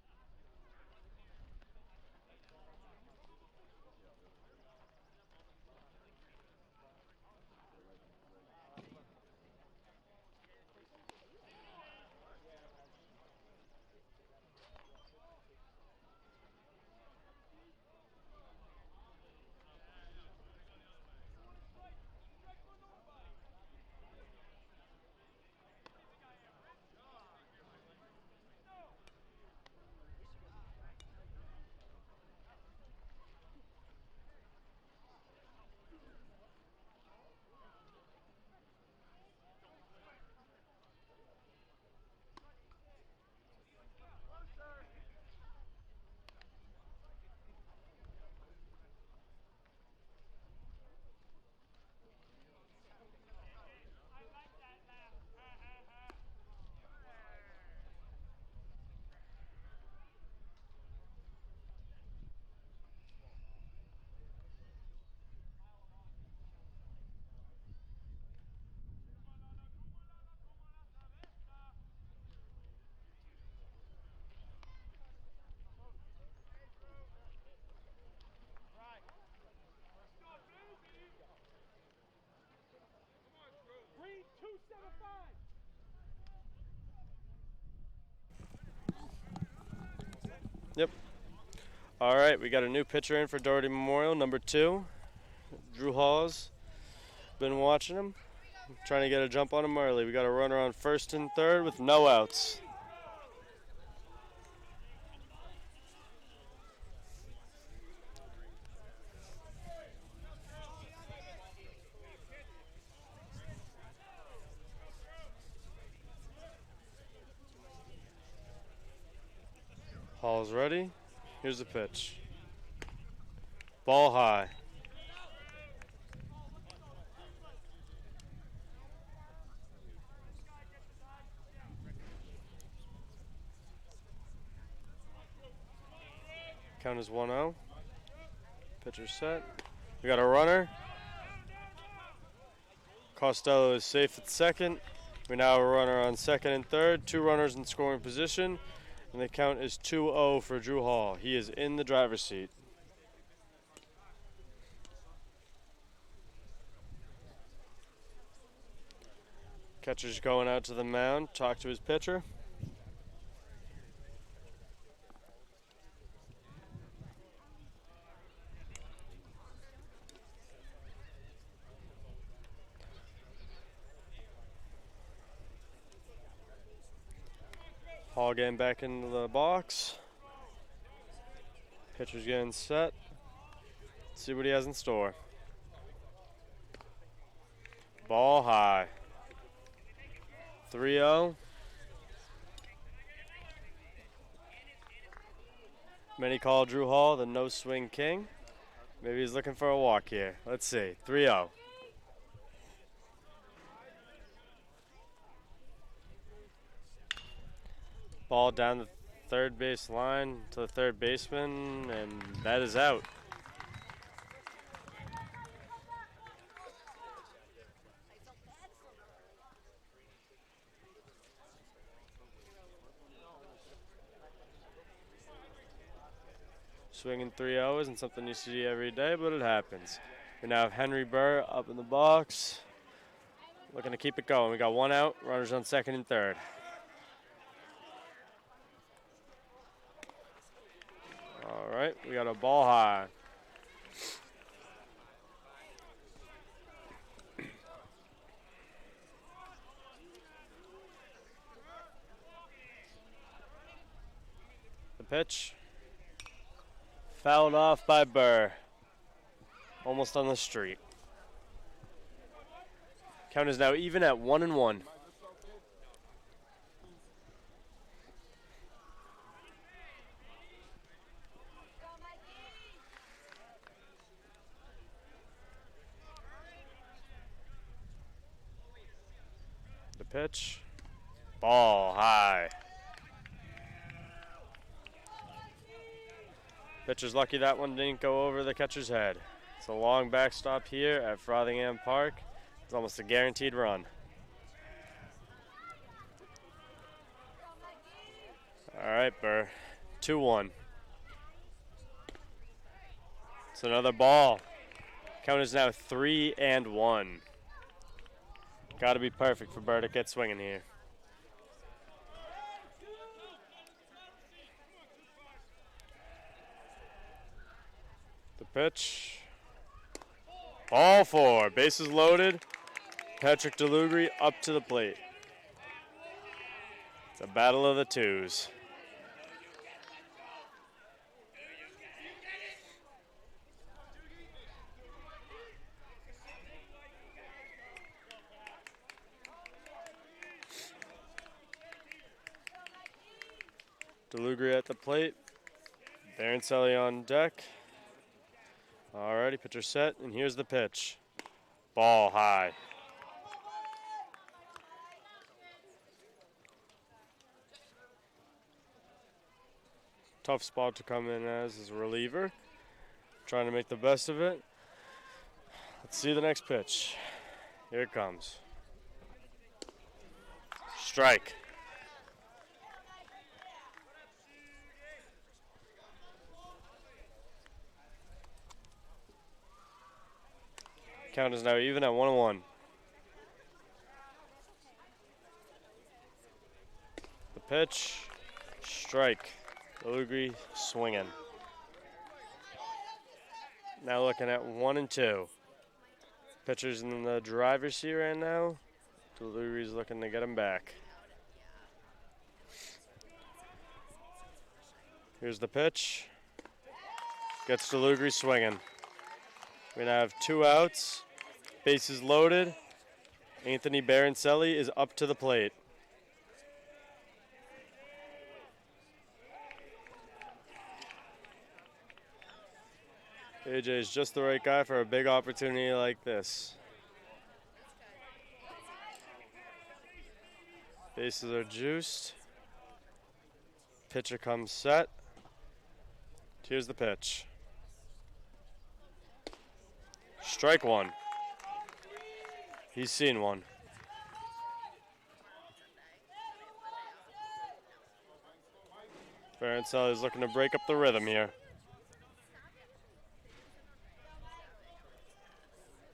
Speaker 8: Yep. All right, we got a new pitcher in for Doherty Memorial, number 2, Drew Hawes. Been watching him, trying to get a jump on him early. We got a runner on first and third with no outs. Hall's ready. Here's the pitch. Ball high. Count is 1-0. Pitcher set. We got a runner. Costello is safe at second. We now have a runner on second and third. 2 runners in scoring position. And the count is 2-0 for Drew Hall. He is in the driver's seat. Catcher's going out to the mound, talk to his pitcher. Hall getting back into the box. Pitcher's getting set. Let's see what he has in store. Ball high. 3-0. Many call Drew Hall the no-swing king. Maybe he's looking for a walk here. Let's see. 3-0. Ball down the third base line to the third baseman, and that is out. Swinging 3-0 isn't something you see every day, but it happens. We now have Henry Burr up in the box, looking to keep it going. We got 1 out, runners on second and third. All right, we got a ball high. The pitch. Fouled off by Burr. Almost on the street. Count is now even at 1-1. The pitch. Ball high. Pitcher's lucky that one didn't go over the catcher's head. It's a long backstop here at Frothingham Park. It's almost a guaranteed run. All right, Burr. 2-1. It's another ball. Count is now 3-1. Got to be perfect for Burr to get swinging here. The pitch. Ball 4. Bases loaded. Patrick DeLugri up to the plate. It's a battle of the twos. DeLugri at the plate. Barancelli on deck. Alrighty, pitcher set, and here's the pitch. Ball high. Tough spot to come in as a reliever. Trying to make the best of it. Let's see the next pitch. Here it comes. Strike. Count is now even at 1-1. The pitch, strike. DeLugri swinging. Now looking at 1-2. Pitcher's in the driver's seat right now. DeLugri's looking to get him back. Here's the pitch. Gets DeLugri swinging. We now have 2 outs. Bases loaded. Anthony Barancelli is up to the plate. AJ is just the right guy for a big opportunity like this. Bases are juiced. Pitcher comes set. Here's the pitch. Strike 1. He's seen one. Barancelli is looking to break up the rhythm here.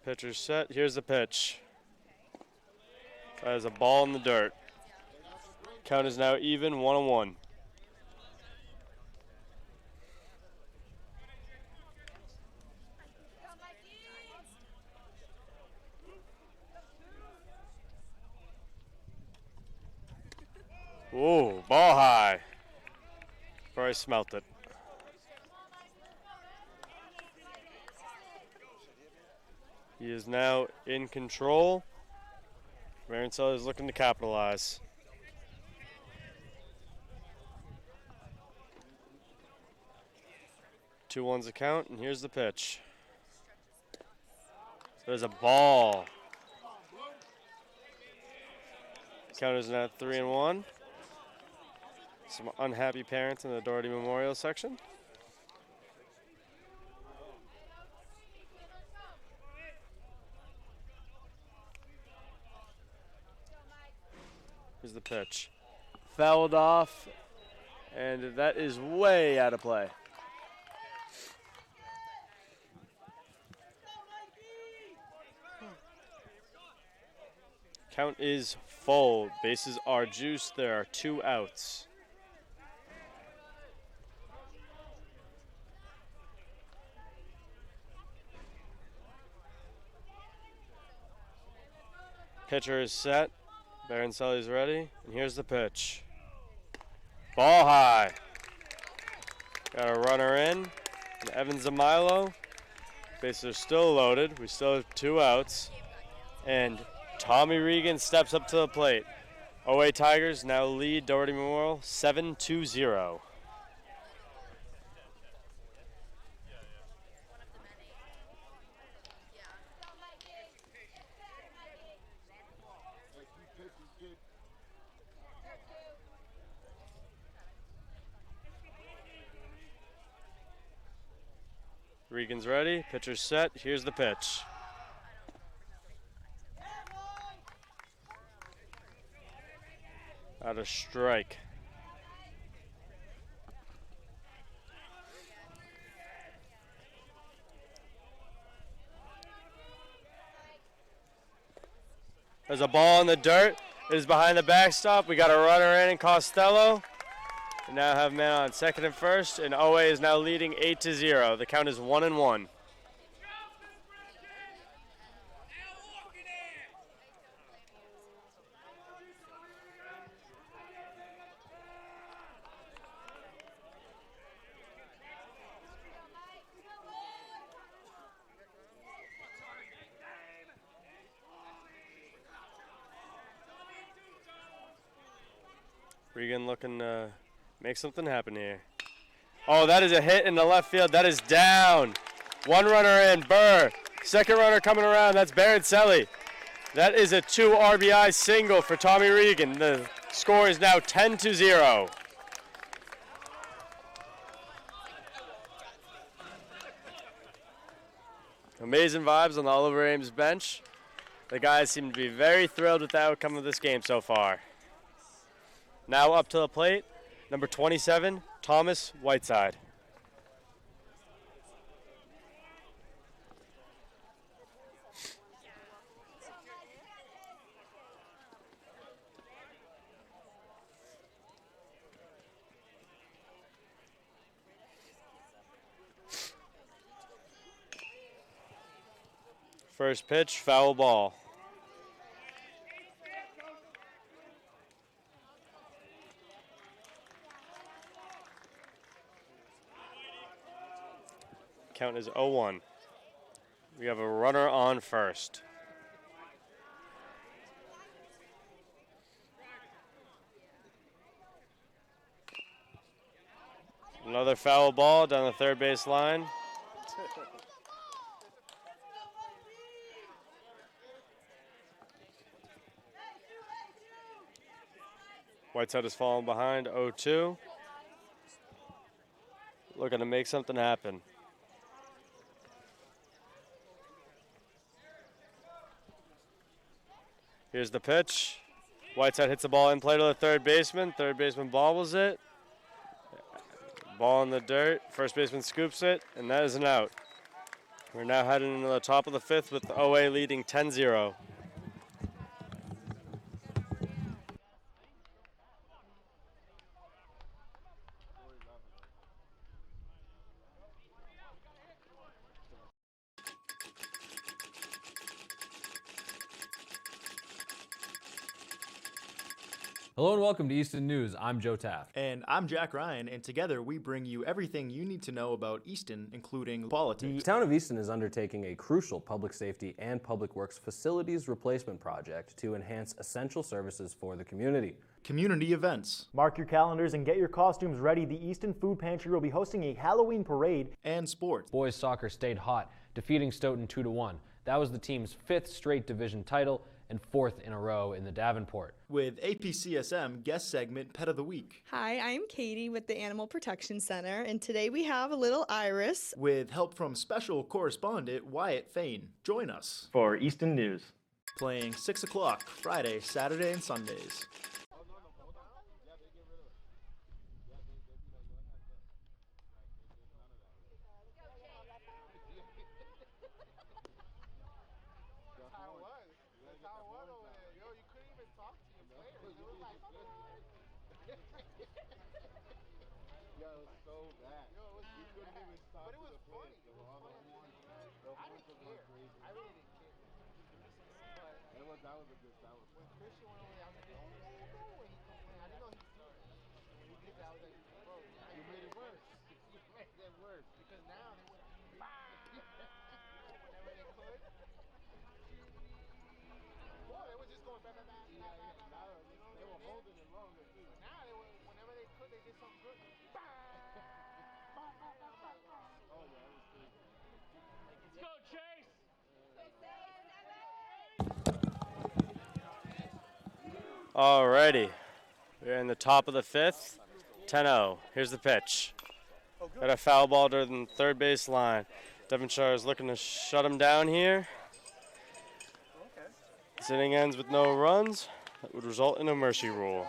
Speaker 8: Pitcher's set. Here's the pitch. That is a ball in the dirt. Count is now even, 1-1. Ooh, ball high. Bryce smelt it. He is now in control. Barancelli is looking to capitalize. Two ones a count, and here's the pitch. There's a ball. Count is now 3-1. Some unhappy parents in the Doherty Memorial section. Here's the pitch. Fouled off, and that is way out of play. Count is full. Bases are juiced. There are 2 outs. Pitcher is set. Barancelli is ready. And here's the pitch. Ball high. Got a runner in. And Evan Zamilo. Bases are still loaded. We still have 2 outs. And Tommy Regan steps up to the plate. OA Tigers now lead Doherty Memorial 7-0. Regan's ready. Pitcher's set. Here's the pitch. Out of strike. There's a ball in the dirt. It is behind the backstop. We got a runner in Costello. We now have men on second and first, and OA is now leading 8-0. The count is 1-1. Regan looking to make something happen here. Oh, that is a hit in the left field. That is down. One runner in, Burr. Second runner coming around, that's Barancelli. That is a 2 RBI single for Tommy Regan. The score is now 10-0. Amazing vibes on the Oliver Ames bench. The guys seem to be very thrilled with the outcome of this game so far. Now up to the plate, number 27, Thomas Whiteside. First pitch, foul ball. Count is 0-1. We have a runner on first. Another foul ball down the third base line. Whiteside has fallen behind 0-2. Looking to make something happen. Here's the pitch. Whiteside hits the ball in play to the third baseman. Third baseman bobbles it. Ball in the dirt. First baseman scoops it, and that is an out. We're now heading into the top of the fifth with OA leading 10-0.
Speaker 11: Hello and welcome to Easton News. I'm Joe Taft.
Speaker 3: And I'm Jack Ryan, and together we bring you everything you need to know about Easton, including politics.
Speaker 11: The Town of Easton is undertaking a crucial public safety and public works facilities replacement project to enhance essential services for the community.
Speaker 3: Community events.
Speaker 12: Mark your calendars and get your costumes ready. The Easton Food Pantry will be hosting a Halloween parade.
Speaker 3: And sports.
Speaker 11: Boys soccer stayed hot, defeating Stoughton 2-1. That was the team's 5th straight division title and 4th in a row in the Davenport.
Speaker 3: With APCSM guest segment Pet of the Week.
Speaker 13: Hi, I'm Katie with the Animal Protection Center, and today we have a little Iris.
Speaker 3: With help from special correspondent Wyatt Fain. Join us
Speaker 12: for Easton News.
Speaker 3: Playing 6 o'clock, Friday, Saturday, and Sundays.
Speaker 8: Alrighty, we're in the top of the fifth, 10-0. Here's the pitch. Got a foul ball to the third base line. Devonshire is looking to shut him down here. This inning ends with no runs. That would result in a mercy rule.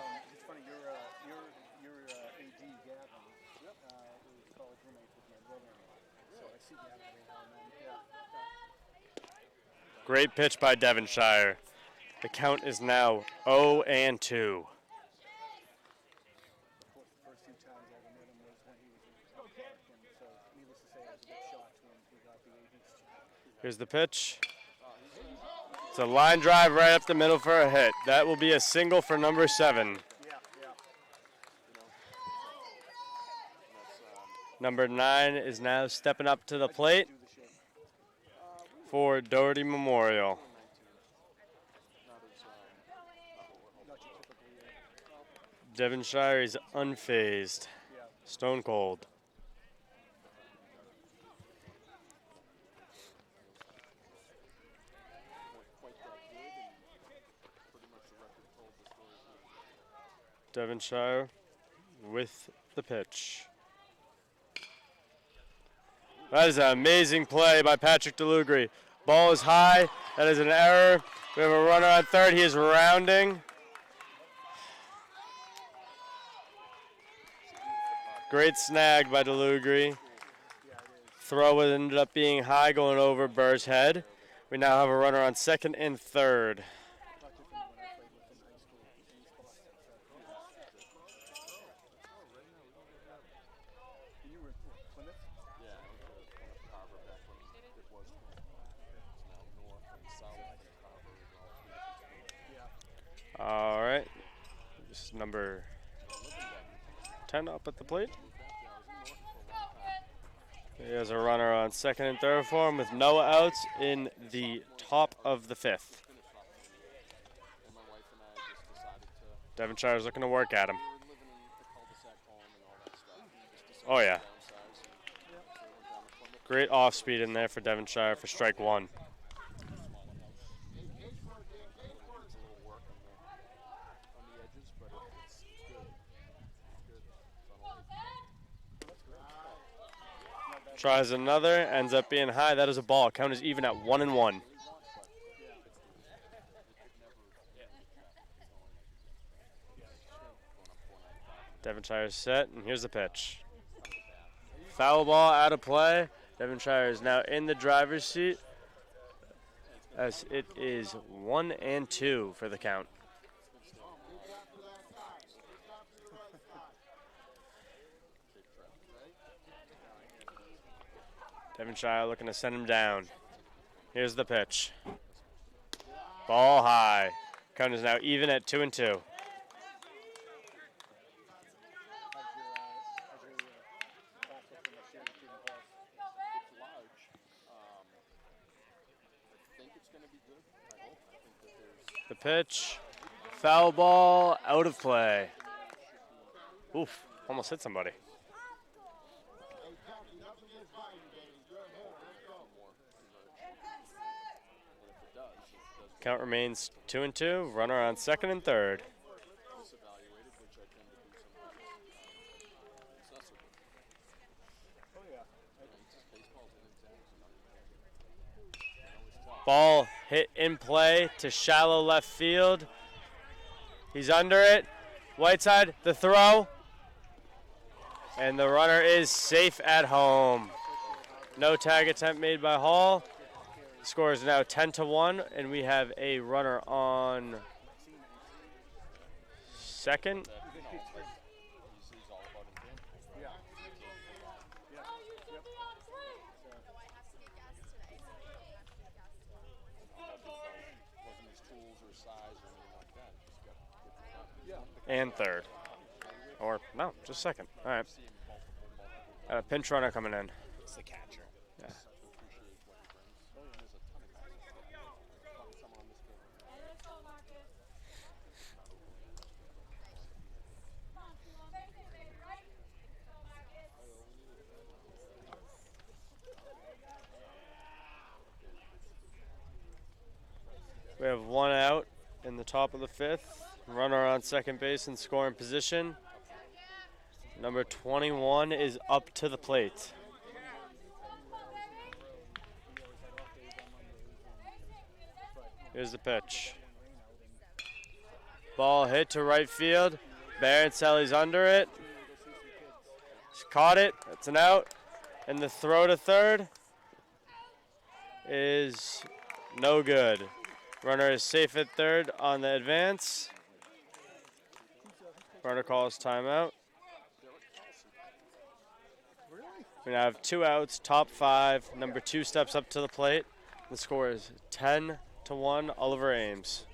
Speaker 8: Great pitch by Devonshire. The count is now 0-2. Here's the pitch. It's a line drive right up the middle for a hit. That will be a single for number 7. Number 9 is now stepping up to the plate for Doherty Memorial. Devonshire is unfazed, stone cold. Devonshire with the pitch. That is an amazing play by Patrick DeLugri. Ball is high. That is an error. We have a runner on third. He is rounding. Great snag by DeLugri. Throw ended up being high, going over Burr's head. We now have a runner on second and third. All right, just number 10 up at the plate. He has a runner on second and third for him with no outs in the top of the 5th. Devonshire's looking to work at him. Oh yeah. Great off speed in there for Devonshire for strike 1. Tries another, ends up being high. That is a ball. Count is even at 1-1. Devonshire's set, and here's the pitch. Foul ball out of play. Devonshire is now in the driver's seat as it is 1-2 for the count. Devonshire looking to send him down. Here's the pitch. Ball high. Count is now even at 2-2. The pitch. Foul ball out of play. Oof, almost hit somebody. Count remains 2-2. Runner on second and third. Ball hit in play to shallow left field. He's under it. Whiteside, the throw. And the runner is safe at home. No tag attempt made by Hall. The score is now 10-1, and we have a runner on second. And third. Or, no, just second. All right. Got a pinch runner coming in.
Speaker 10: It's the catcher.
Speaker 8: Yeah. We have one out in the top of the 5th. Runner on second base in scoring position. Number 21 is up to the plate. Here's the pitch. Ball hit to right field. Barancelli's under it. He's caught it. That's an out. And the throw to third is no good. Runner is safe at third on the advance. Runner calls timeout. We now have 2 outs, top 5. Number 2 steps up to the plate. The score is 10-1, Oliver Ames.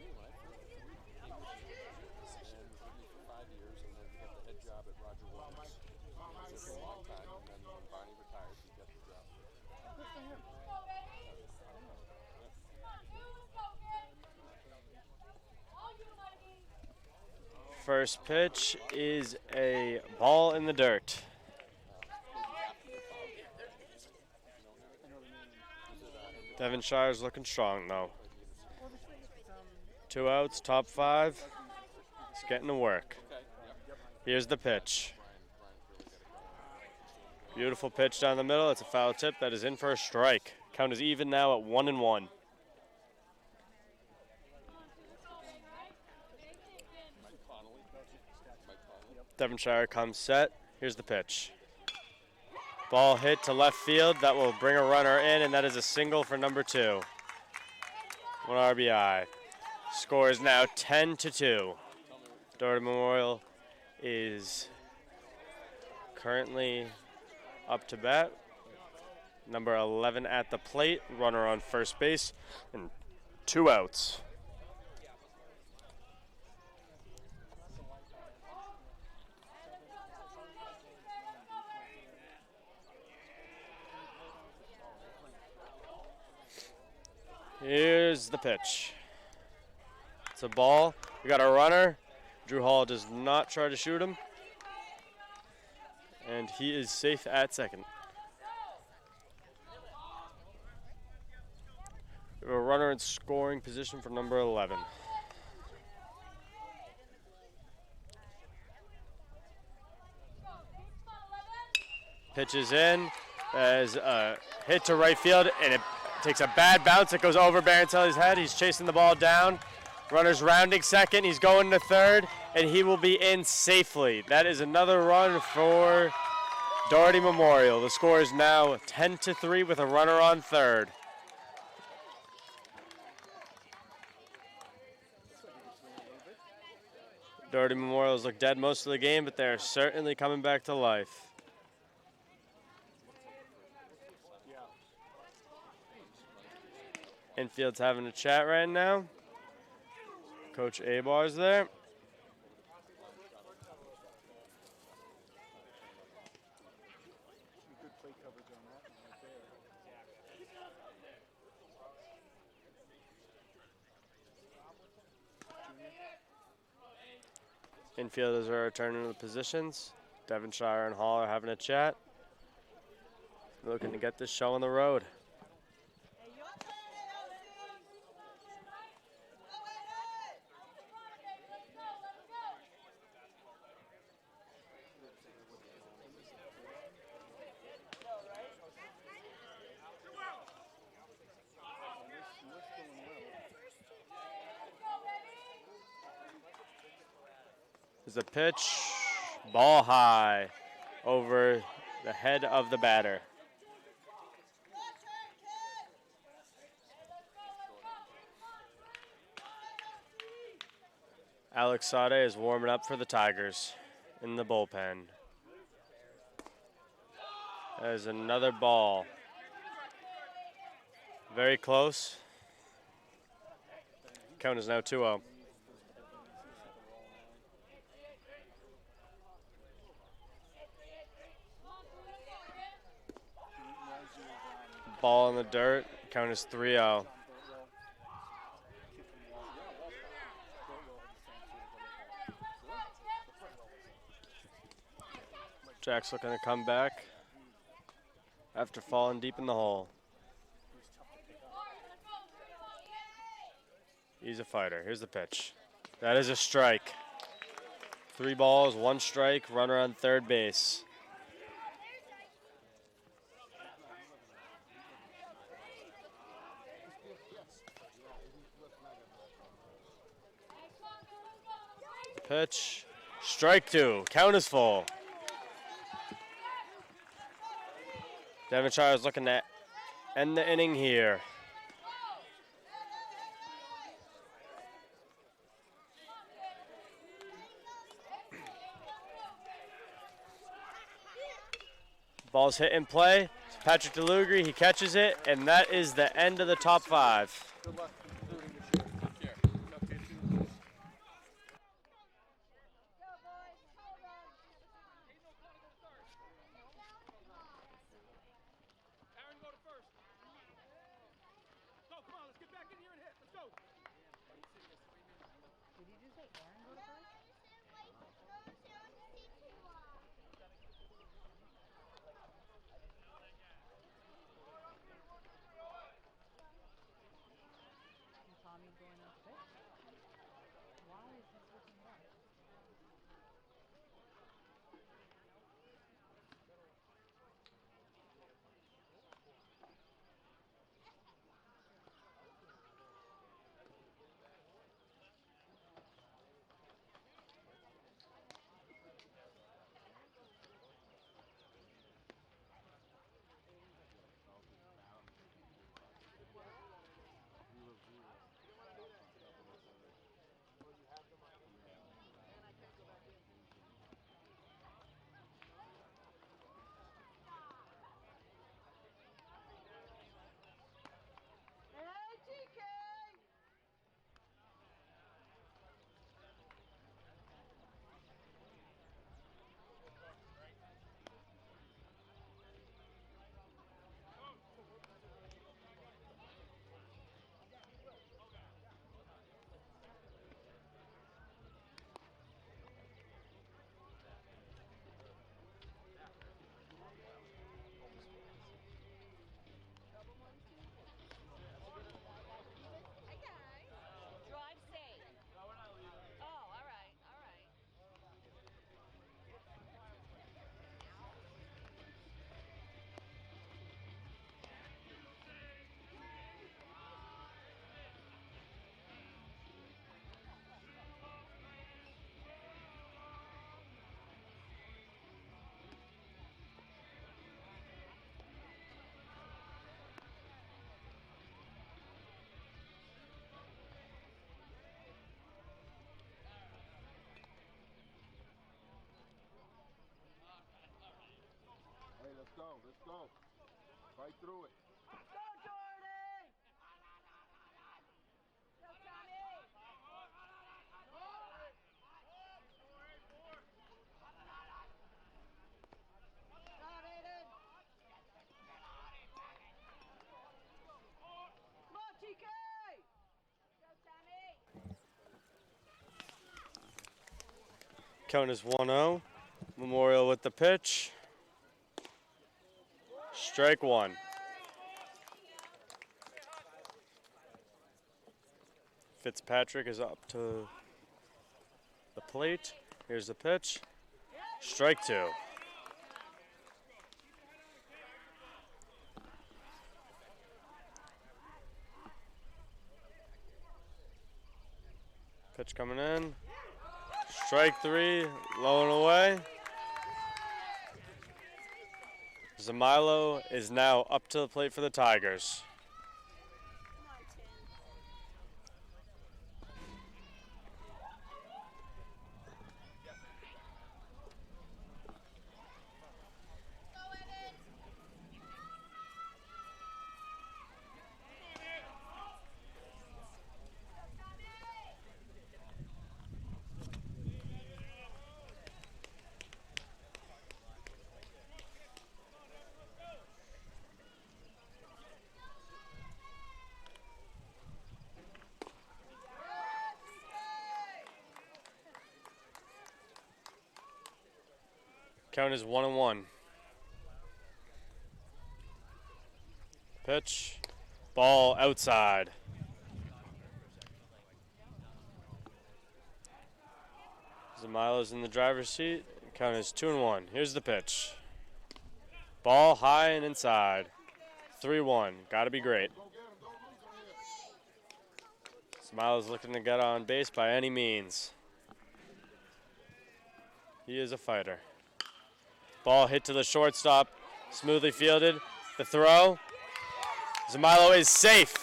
Speaker 8: First pitch is a ball in the dirt. Devonshire's looking strong, though. 2 outs, top 5. It's getting to work. Here's the pitch. Beautiful pitch down the middle. It's a foul tip that is in for a strike. Count is even now at 1-1. Devonshire comes set. Here's the pitch. Ball hit to left field. That will bring a runner in, and that is a single for number 2. 1 RBI. Score is now 10-2. Doherty Memorial is currently up to bat. Number 11 at the plate. Runner on first base, and 2 outs. Here's the pitch. It's a ball. We got a runner. Drew Hall does not try to shoot him. And he is safe at second. We have a runner in scoring position for number 11. Pitch is in. As a hit to right field, and it takes a bad bounce. It goes over Barantelli's head. He's chasing the ball down. Runner's rounding second. He's going to third, and he will be in safely. That is another run for Doherty Memorial. The score is now 10-3 with a runner on third. Doherty Memorials look dead most of the game, but they're certainly coming back to life. Infield's having a chat right now. Coach Abar's there. Infielders are returning to the positions. Devonshire and Hall are having a chat. Looking to get this show on the road. There's a pitch, ball high over the head of the batter. Alex Sade is warming up for the Tigers in the bullpen. There's another ball. Very close. Count is now 2-0. Ball in the dirt. Count is 3-0. Jack's looking to come back after falling deep in the hole. He's a fighter. Here's the pitch. That is a strike. 3 balls, 1 strike, runner on third base. Pitch, strike 2, count is full. Devonshire is looking to end the inning here. Ball's hit in play. Patrick DeLugri, he catches it, and that is the end of the top 5.
Speaker 6: Let's go. Right through it.
Speaker 14: Go, Doherty! Go, Tommy! Come on, TK! Go, Tommy!
Speaker 8: Count is 1-0. Memorial with the pitch. Strike one. Fitzpatrick is up to the plate. Here's the pitch. Strike two. Pitch coming in. Strike three, low and away. Zamilo is now up to the plate for the Tigers. Count is 1-1. Pitch. Ball outside. Zamilo's in the driver's seat. Count is 2-1. Here's the pitch. Ball high and inside. 3-1. Gotta be great. Zamilo's looking to get on base by any means. He is a fighter. Ball hit to the shortstop, smoothly fielded. The throw. Zamilo is safe.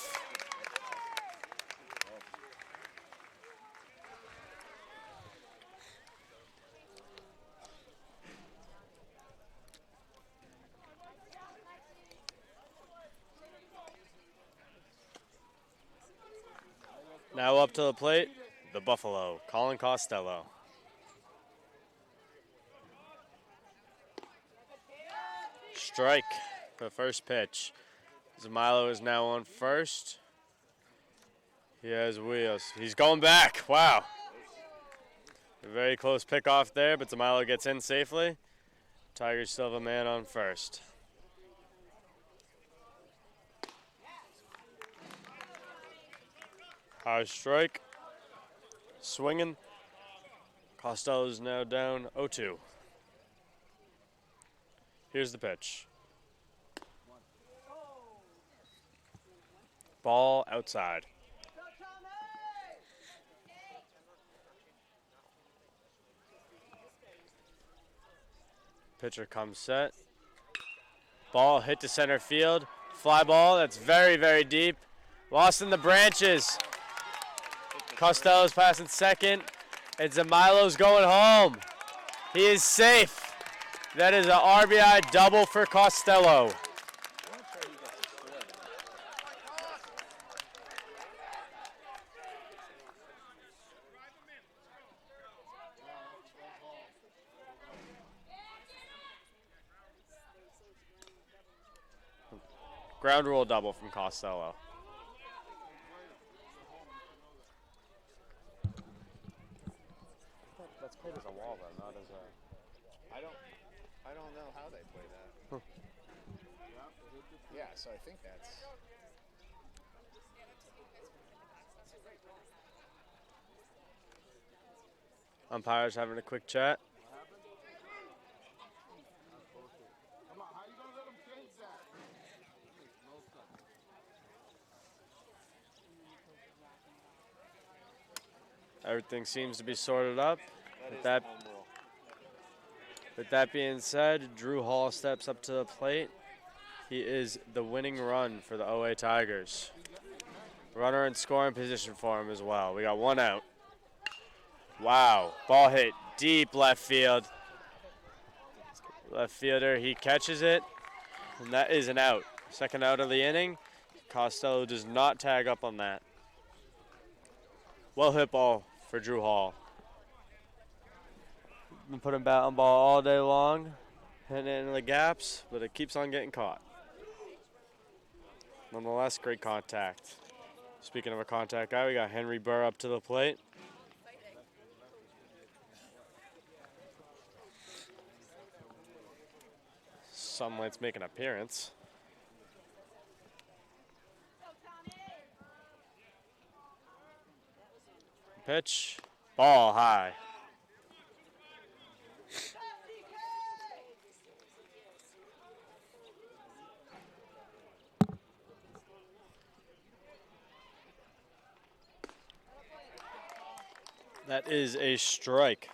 Speaker 8: Now up to the plate, the Buffalo, Colin Costello. Strike for the first pitch. Zamilo is now on first. He has wheels. He's going back. Wow. A very close pickoff there, but Zamilo gets in safely. Tigers still have a man on first. High strike. Swinging. Costello's now down 0-2. Here's the pitch. Ball outside. Pitcher comes set. Ball hit to center field. Fly ball, that's very, very deep. Lost in the branches. Costello's passing second. And Zamilo's going home. He is safe. That is an RBI double for Costello. Ground rule double from Costello. That's played as a wall, though, not as a.
Speaker 10: I don't know how they play that. Yeah, so I think that's.
Speaker 8: Umpires having a quick chat. Everything seems to be sorted up. With that being said, Drew Hall steps up to the plate. He is the winning run for the OA Tigers. Runner in scoring position for him as well. We got one out. Wow, ball hit deep left field. Left fielder, he catches it, and that is an out. Second out of the inning. Costello does not tag up on that. Well hit ball for Drew Hall. Been putting bat on ball all day long, hitting it into the gaps, but it keeps on getting caught. Nonetheless, great contact. Speaking of a contact guy, we got Henry Burr up to the plate. Sunlight's making an appearance. Pitch, ball high. That is a strike.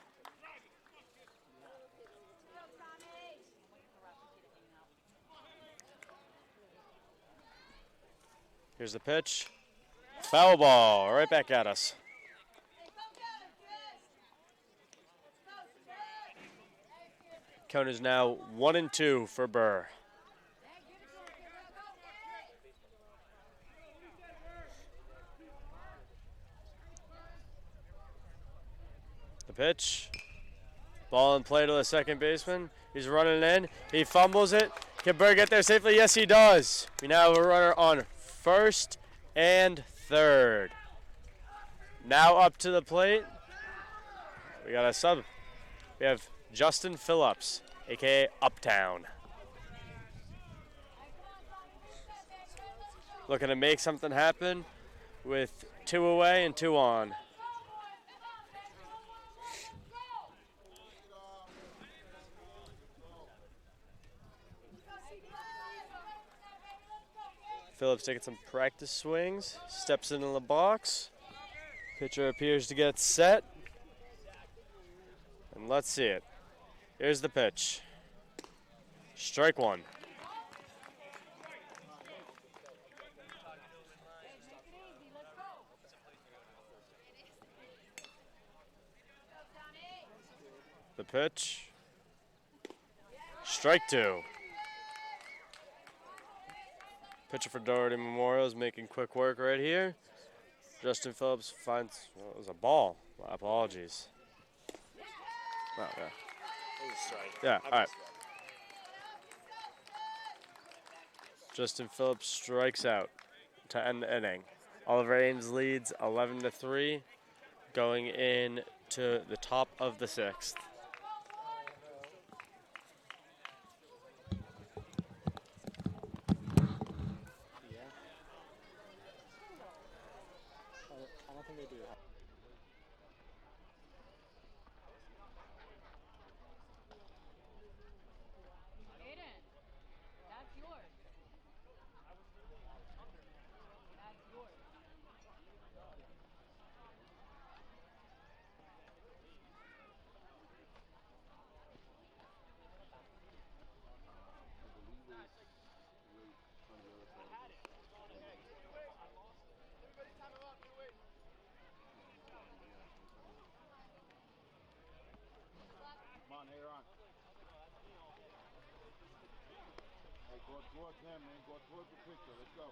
Speaker 8: Here's the pitch. Foul ball, right back at us. Count is now 1-2 for Burr. The pitch. Ball in play to the second baseman. He's running in. He fumbles it. Can Burr get there safely? Yes, he does. We now have a runner on first and third. Now up to the plate. We got a sub. We have Justin Phillips, a.k.a. Uptown. Looking to make something happen with 2 away and 2 on. Phillips taking some practice swings, steps into the box. Pitcher appears to get set. And let's see it. Here's the pitch. Strike one. The pitch. Strike two. Pitcher for Doherty Memorial is making quick work right here. Justin Phillips finds, well, it was a ball. My apologies. Oh, yeah. Yeah, all right. Justin Phillips strikes out to end the inning. Oliver Ames leads 11-3, going in to the top of the 6th.
Speaker 10: I don't think they do.
Speaker 14: Aiden, that's yours. That's yours.
Speaker 6: Come on, Aaron. Hey, go towards him, man. Go towards the picture. Let's go.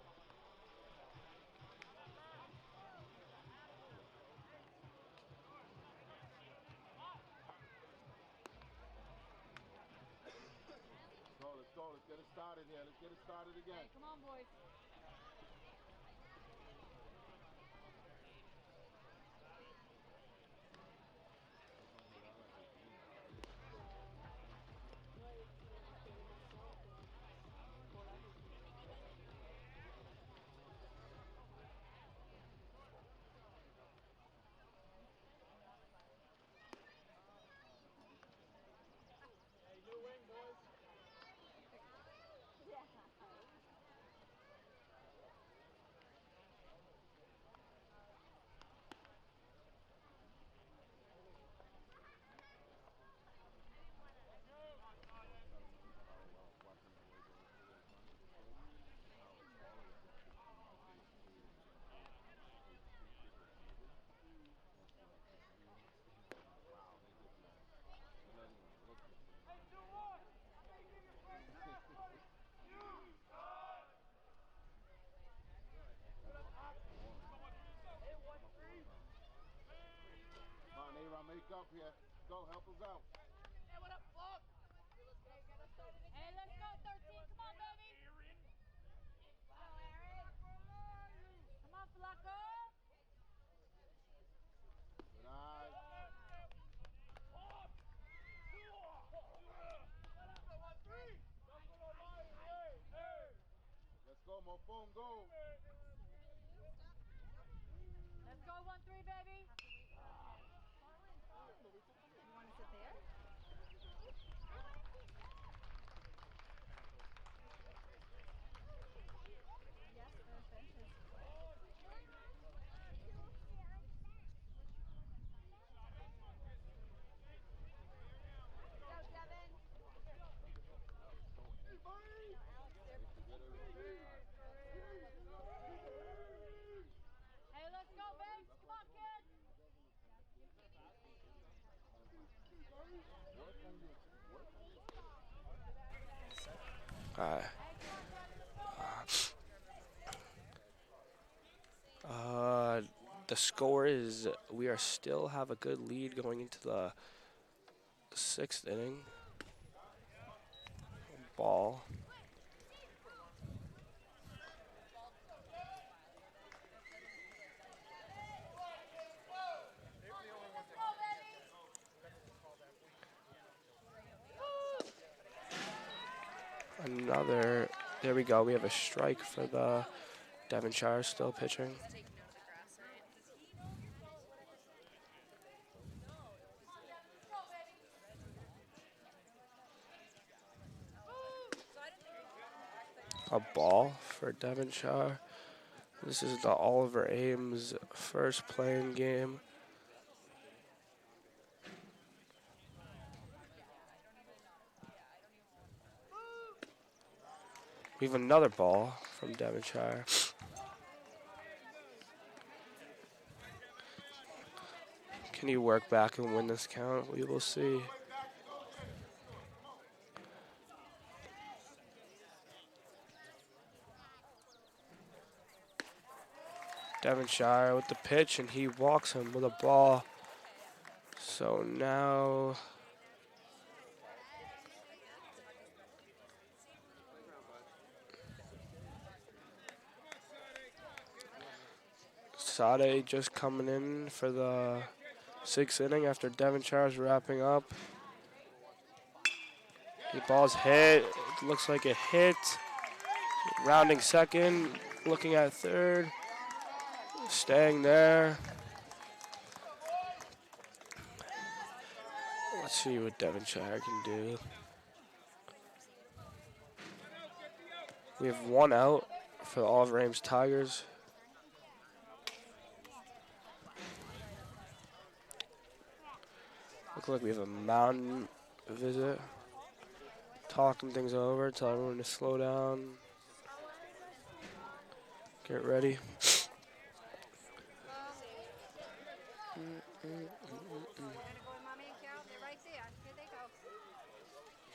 Speaker 6: Let's go. Let's get it started here. Let's get it started again.
Speaker 14: Hey, come on, boys.
Speaker 6: Come on, Aaron, make up here. Go, help us out.
Speaker 14: Hey, what up, Flock? Hey, let's go, 13. Come on, baby. Come on, Flacco.
Speaker 6: Good eye. Let's go, Mofone, go.
Speaker 14: Let's go, 1-3, baby.
Speaker 13: You want to sit there? Yes, the benches. Go, Devin.
Speaker 14: Hey, let's go, Banks. Come on, kids.
Speaker 2: The score is we are still have a good lead going into the 6th inning. Ball. Another, there we go. We have a strike for the Devonshire still pitching. A ball for Devonshire. This is the Oliver Ames first playing game. We have another ball from Devonshire. Can he work back and win this count? We will see. Devonshire with the pitch, and he walks him with a ball. So now Sade just coming in for the 6th inning after Devonshire's wrapping up. The ball's hit. It looks like it hit. Rounding second, looking at third, staying there. Let's see what Devonshire can do. We have 1 out for the Olive Ames Tigers. Looks like we have a mountain visit. Talking things over, tell everyone to slow down. Get ready.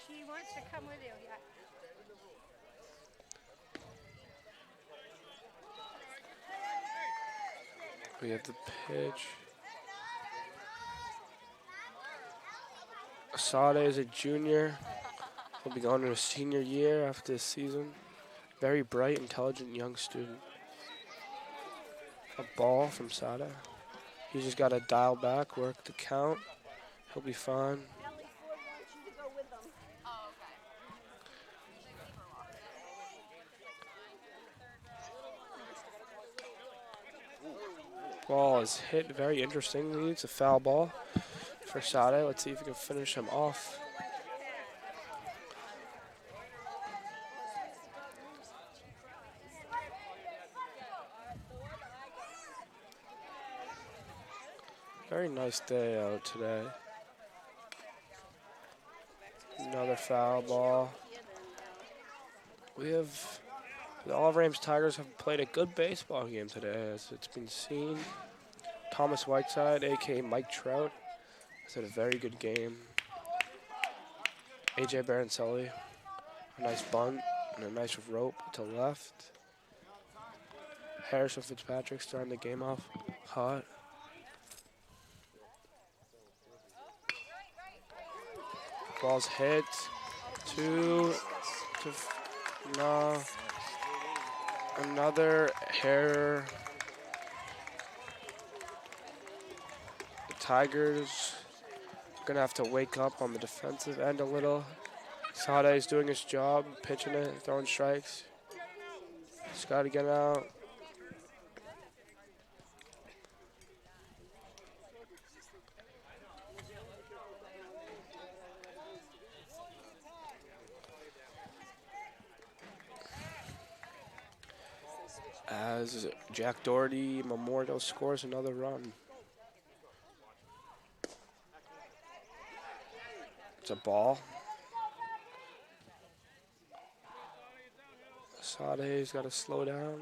Speaker 14: She wants to come with you, yeah.
Speaker 2: We have the pitch. Sade is a junior. He'll be going to his senior year after this season. Very bright, intelligent young student. A ball from Sade. He's just got to dial back, work the count. He'll be fine. Ball is hit very interestingly. It's a foul ball for Sade. Let's see if we can finish him off. Very nice day out today. Another foul ball. The Olive Ames Tigers have played a good baseball game today, as it's been seen. Thomas Whiteside, a.k.a. Mike Trout, has had a very good game. A.J. Barancelli, a nice bunt and a nice rope to left. Harrison Fitzpatrick starting the game off hot. Ball's hit. No. Another hair. The Tigers are going to have to wake up on the defensive end a little. Sade is doing his job, pitching it, throwing strikes. Just got to get out. As Jack Doherty Memorial scores another run. It's a ball. Sade's got to slow down.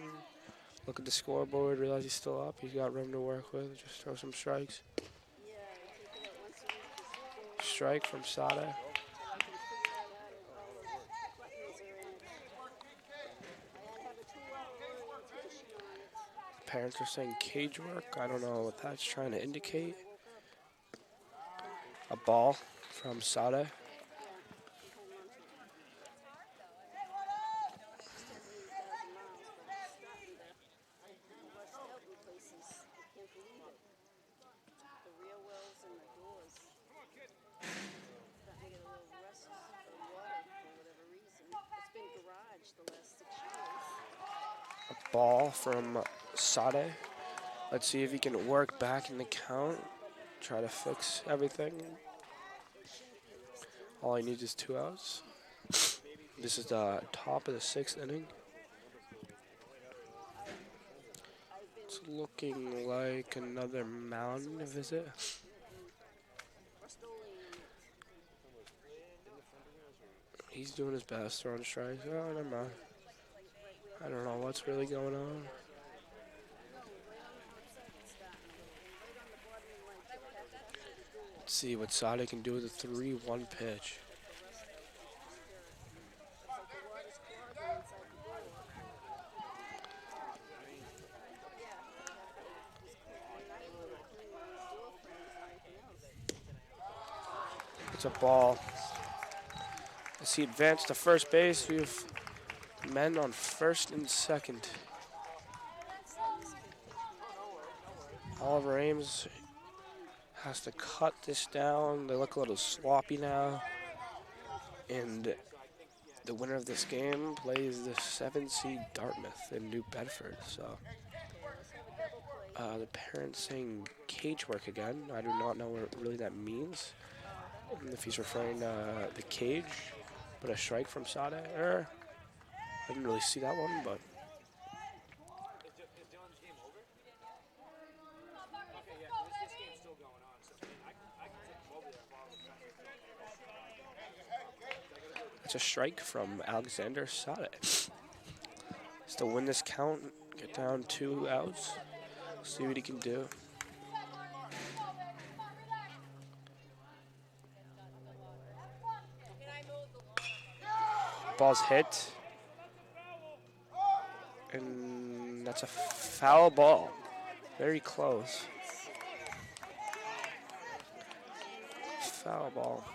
Speaker 2: Look at the scoreboard, realize he's still up. He's got room to work with. Just throw some strikes. Strike from Sade. Parents are saying cage work. I don't know what that's trying to indicate. A ball from Sade. Ball from Sade. Let's see if he can work back in the count. Try to fix everything. All he needs is 2 outs. This is the top of the 6th inning. It's looking like another mound visit. He's doing his best throwing strikes. Oh, never mind. I don't know what's really going on. Let's see what Sade can do with a 3-1 pitch. It's a ball. As he advanced to first base, we have men on first and second. Oliver Ames has to cut this down. They look a little sloppy now. And the winner of this game plays the 7 seed Dartmouth in New Bedford. So the parents saying cage work again. I do not know what really that means. If he's referring to the cage, but a strike from Sade. I didn't really see that one, but it's a strike from Alexander Sade. Still win this count, get down 2 outs, see what he can do. Ball's hit, and that's a foul ball. Very close. Foul ball.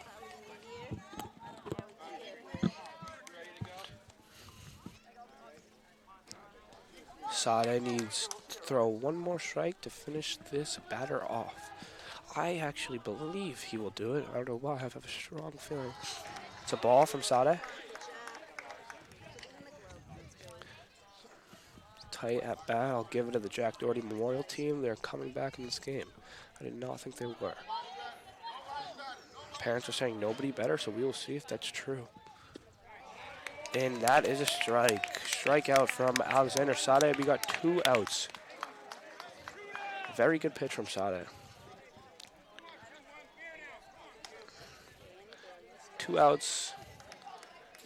Speaker 2: Sade needs to throw one more strike to finish this batter off. I actually believe he will do it. I don't know why, I have a strong feeling. It's a ball from Sade. Tight at bat. I'll give it to the Jack Doherty Memorial team. They're coming back in this game. I did not think they were. Parents are saying nobody better, so we will see if that's true. And that is a strike. Strikeout from Alexander Sade. We got 2 outs. Very good pitch from Sade. 2 outs.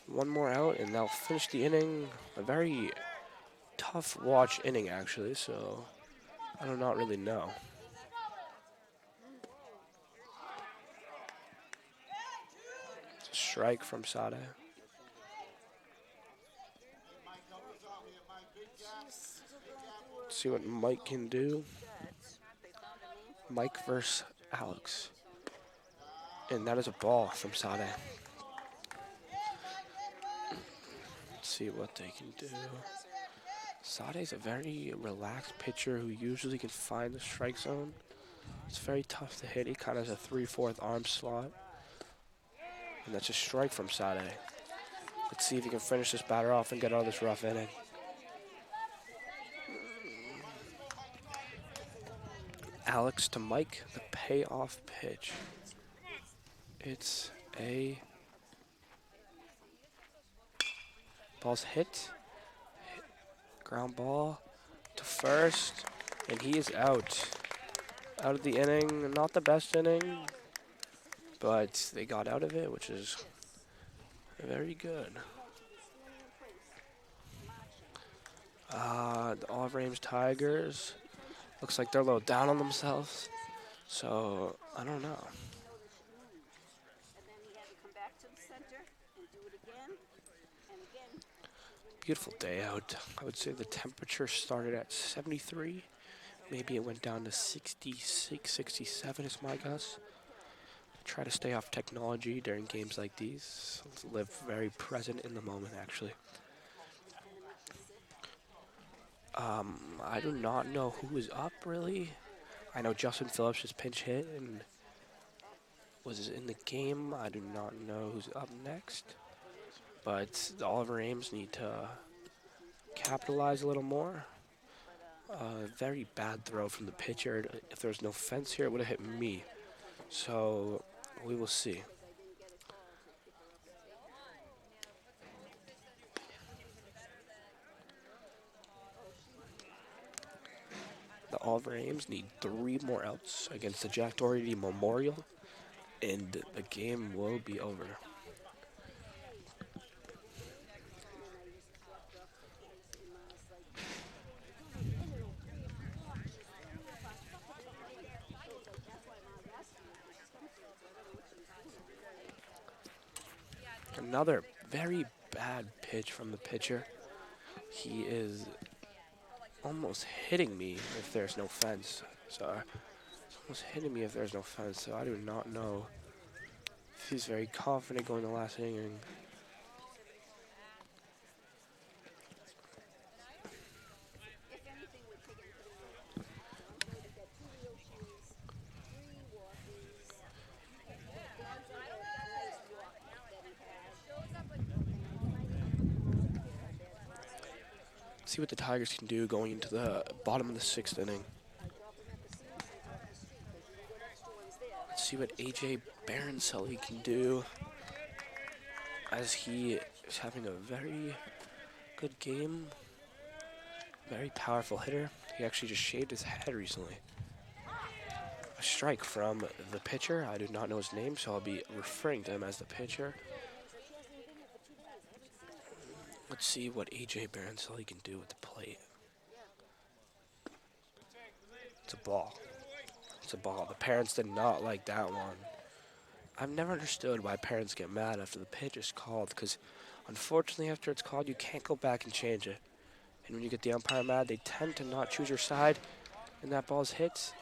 Speaker 2: 1 more out, and they'll finish the inning. A very tough watch inning, actually, so I do not really know. It's a strike from Sade. Let's see what Mike can do. Mike versus Alex. And that is a ball from Sade. Let's see what they can do. Sade's a very relaxed pitcher who usually can find the strike zone. It's very tough to hit. He kind of has a 3/4 arm slot. And that's a strike from Sade. Let's see if he can finish this batter off and get out of this rough inning. Alex to Mike, the payoff pitch. It's a ball's hit. Ground ball to first, and he is out. Out of the inning. Not the best inning, but they got out of it, which is very good. The Oliver Ames Tigers. Looks like they're a little down on themselves, so I don't know. Beautiful day out. I would say the temperature started at 73. Maybe it went down to 66, 67 is my guess. Try to stay off technology during games like these. Live very present in the moment, actually. I do not know who is up, really. I know Justin Phillips just pinch hit and was in the game. I do not know who's up next. But the Oliver Ames need to capitalize a little more. Very bad throw from the pitcher. If there was no fence here, it would have hit me. So we will see. The Oliver Ames need 3 more outs against the Jack Doherty Memorial, and the game will be over. Another very bad pitch from the pitcher. He is almost hitting me if there's no fence. So it's almost hitting me if there's no fence. So I do not know He's very confident going to last inning. See what the Tigers can do going into the bottom of the 6th inning. Let's see what A.J. Baroncelli can do, as he is having a very good game. Very powerful hitter. He actually just shaved his head recently. A strike from the pitcher. I do not know his name, so I'll be referring to him as the pitcher. Let's see what A.J. Baroncelli can do with the plate. It's a ball. It's a ball. The parents did not like that one. I've never understood why parents get mad after the pitch is called, because unfortunately after it's called, you can't go back and change it. And when you get the umpire mad, they tend to not choose your side, and that ball's hits.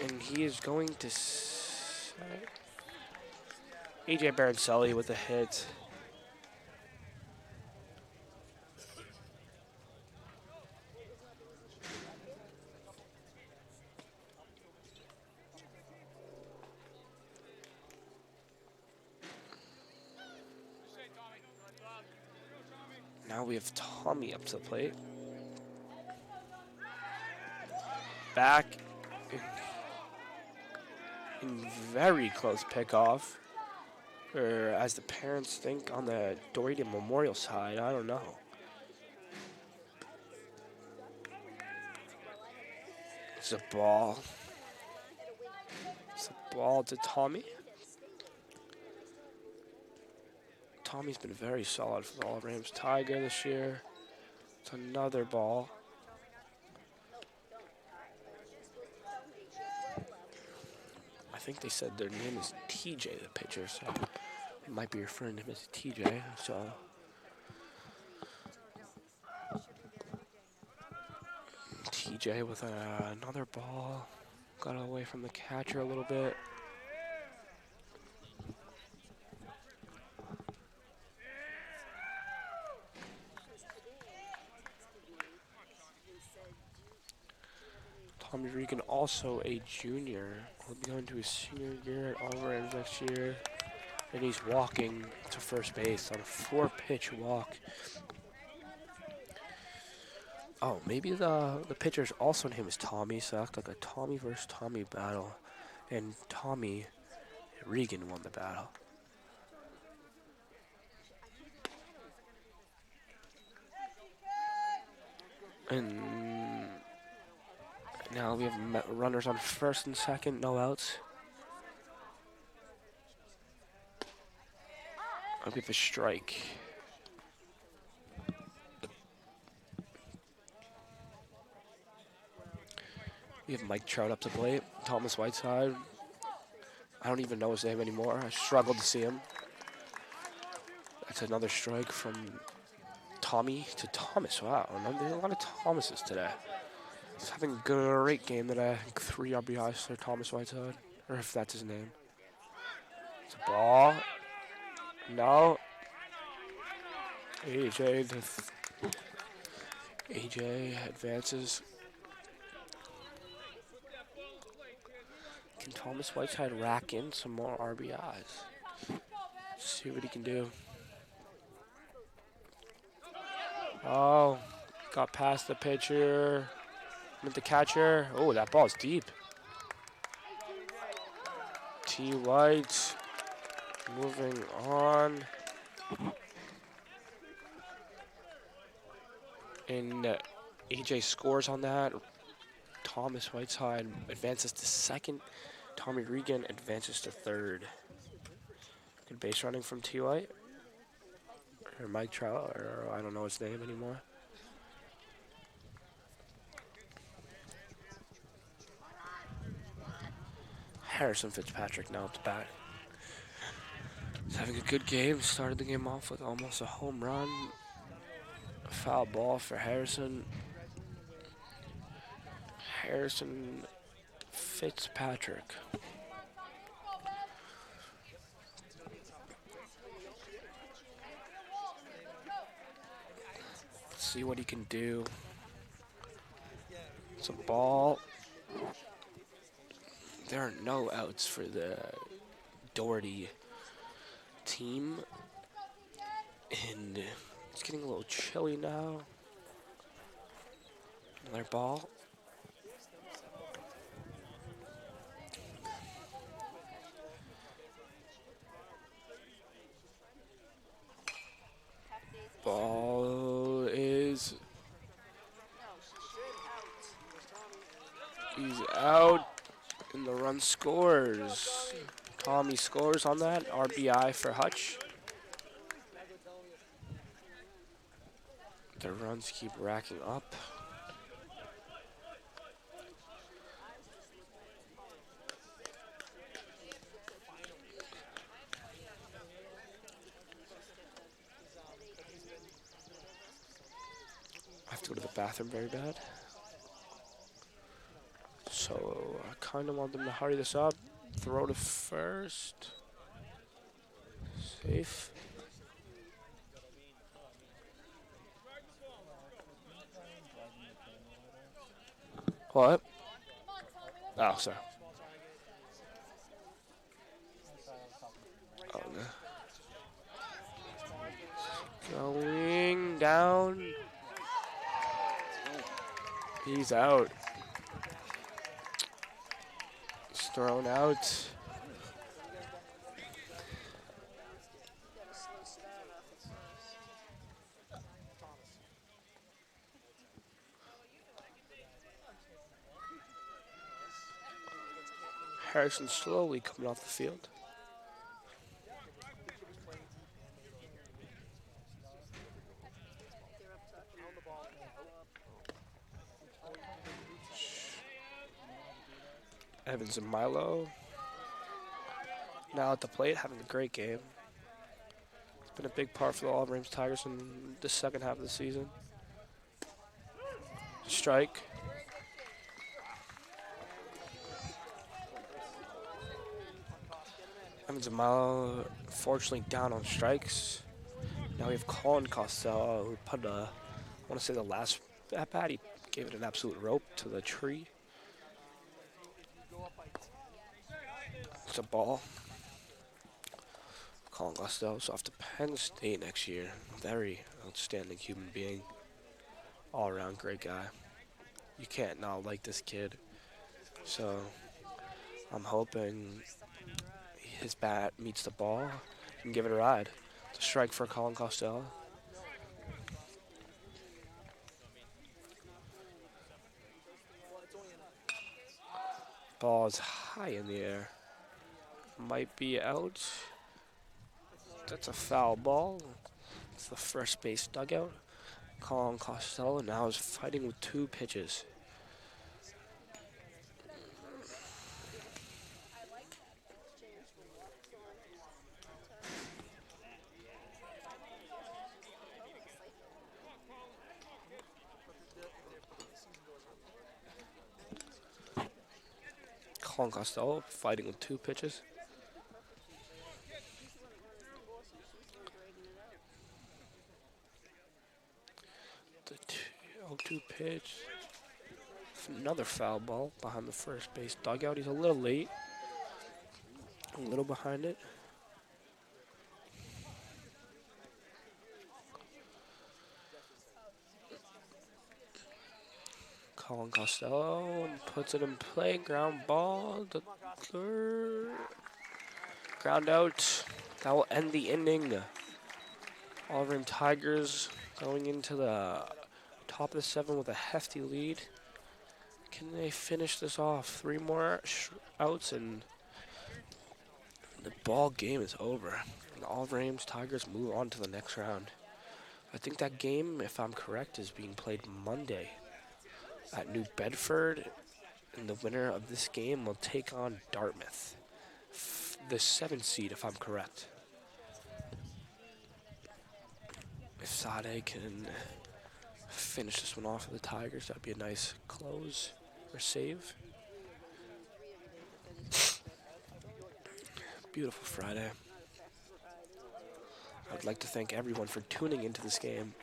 Speaker 2: And he is going to... A.J. Baroncelli with a hit. Now we have Tommy up to the plate. Back in very close pickoff. Or as the parents think on the Doherty Memorial side, I don't know. It's a ball. It's a ball to Tommy. Tommy's been very solid for the All-Rams Tiger this year. It's another ball. I think they said their name is TJ, the pitcher, so they might be referring to him as TJ. So TJ with another ball. Got away from the catcher a little bit. Tommy Regan, also a junior, will be going to his senior year at All-Rams next year. And he's walking to first base on a 4-pitch walk. Oh, maybe the pitcher's also name is Tommy, so that's like a Tommy versus Tommy battle. And Tommy Regan won the battle. And now we have runners on first and second, no outs. We have a strike. We have Mike Trout up to plate. Thomas Whiteside. I don't even know his name anymore. I struggled to see him. That's another strike from Tommy to Thomas. Wow, there's a lot of Thomases today. He's having a great game today. I think 3 RBIs for Thomas Whiteside, or if that's his name. It's a ball. No. AJ advances. Can Thomas Whiteside rack in some more RBIs? See what he can do. Oh, got past the pitcher. With the catcher. Oh, that ball's deep. T. White moving on. And AJ scores on that. Thomas Whiteside advances to second. Tommy Regan advances to third. Good base running from T. White. Or Mike Trout, or I don't know his name anymore. Harrison Fitzpatrick now at the bat. He's having a good game. Started the game off with almost a home run. A foul ball for Harrison. Harrison Fitzpatrick. See what he can do. It's a ball. There are no outs for the Doherty team. And it's getting a little chilly now. Another ball. Ball is... He's out. And the run scores. Tommy scores on that. RBI for Hutch. The runs keep racking up. I have to go to the bathroom very bad. So I kind of want them to hurry this up. Throw to first. Safe. What? Oh, sorry. Oh, no. Going down. He's out. He's thrown out. Harrison slowly coming off the field. Evans and Milo now at the plate, having a great game. It's been a big part for the All Ames Tigers in the second half of the season. Strike. Evans and Milo, fortunately, down on strikes. Now we have Colin Costello, who put I want to say the last at bat, he gave it an absolute rope to the tree. It's a ball. Colin Costello's off to Penn State next year. Very outstanding human being. All-around great guy. You can't not like this kid. So I'm hoping his bat meets the ball and give it a ride. It's a strike for Colin Costello. Ball is high in the air. Might be out. That's a foul ball. It's the first base dugout. Colin Costello now is fighting with two pitches. Colin Costello fighting with two pitches. The 2-0 pitch. Another foul ball behind the first base dugout. He's a little late. A little behind it. Colin Costello puts it in play. Ground ball. The third. Ground out. That will end the inning. All Ames Tigers going into the top of the 7 with a hefty lead. Can they finish this off? 3 more outs and the ball game is over. And all Ames Tigers move on to the next round. I think that game, if I'm correct, is being played Monday at New Bedford. And the winner of this game will take on Dartmouth. The 7th seed, if I'm correct. If Sade can finish this one off for the Tigers, that'd be a nice close or save. Beautiful Friday. I'd like to thank everyone for tuning into this game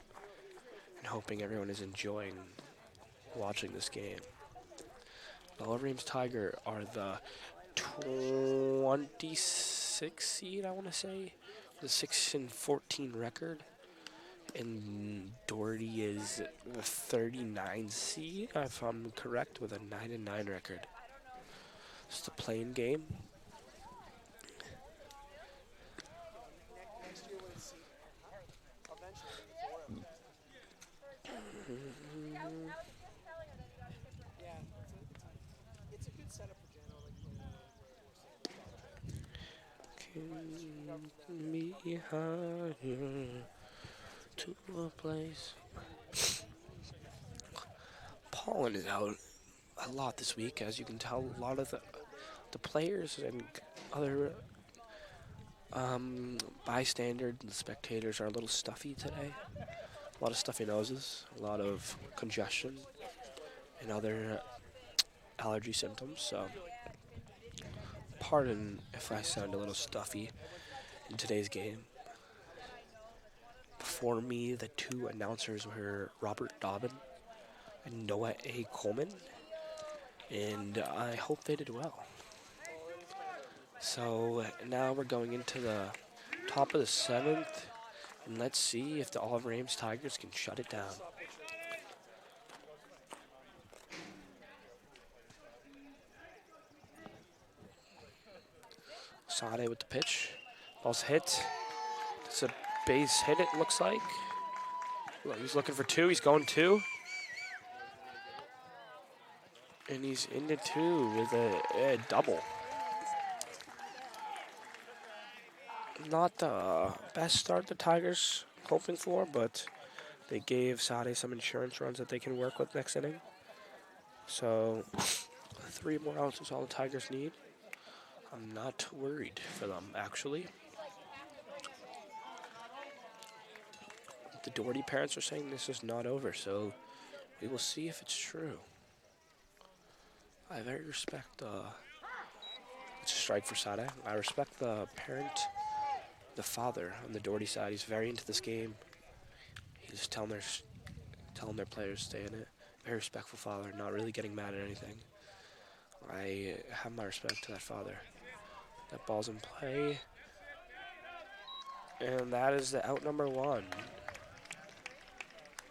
Speaker 2: and and hoping everyone is enjoying watching this game. The Oliver Ames Tiger are the 26 seed, I want to say, the 6-14 record, and Doherty is the 39 seed, if I'm correct, with a 9-9 record. It's a playing game. Me higher to a place. Pollen is out a lot this week, as you can tell. A lot of the players and other bystanders and spectators are a little stuffy today. A lot of stuffy noses, a lot of congestion, and other allergy symptoms. So, pardon if I sound a little stuffy in today's game. Before me, the two announcers were Robert Dobbin and Noah A. Coleman, and I hope they did well. So now we're going into the top of the 7th, and let's see if the Oliver Ames Tigers can shut it down. Sade with the pitch. Ball's hit. It's a base hit, it looks like. Well, he's looking for 2. He's going 2. And he's into 2 with a double. Not the best start the Tigers hoping for, but they gave Sade some insurance runs that they can work with next inning. So 3 more outs is all the Tigers need. I'm not worried for them, actually. The Doherty parents are saying this is not over, so we will see if it's true. I very respect it's a strike for Sade. I respect the parent, the father on the Doherty side. He's very into this game. He's telling their players to stay in it. Very respectful father, not really getting mad at anything. I have my respect to that father. That ball's in play. And that is the out number 1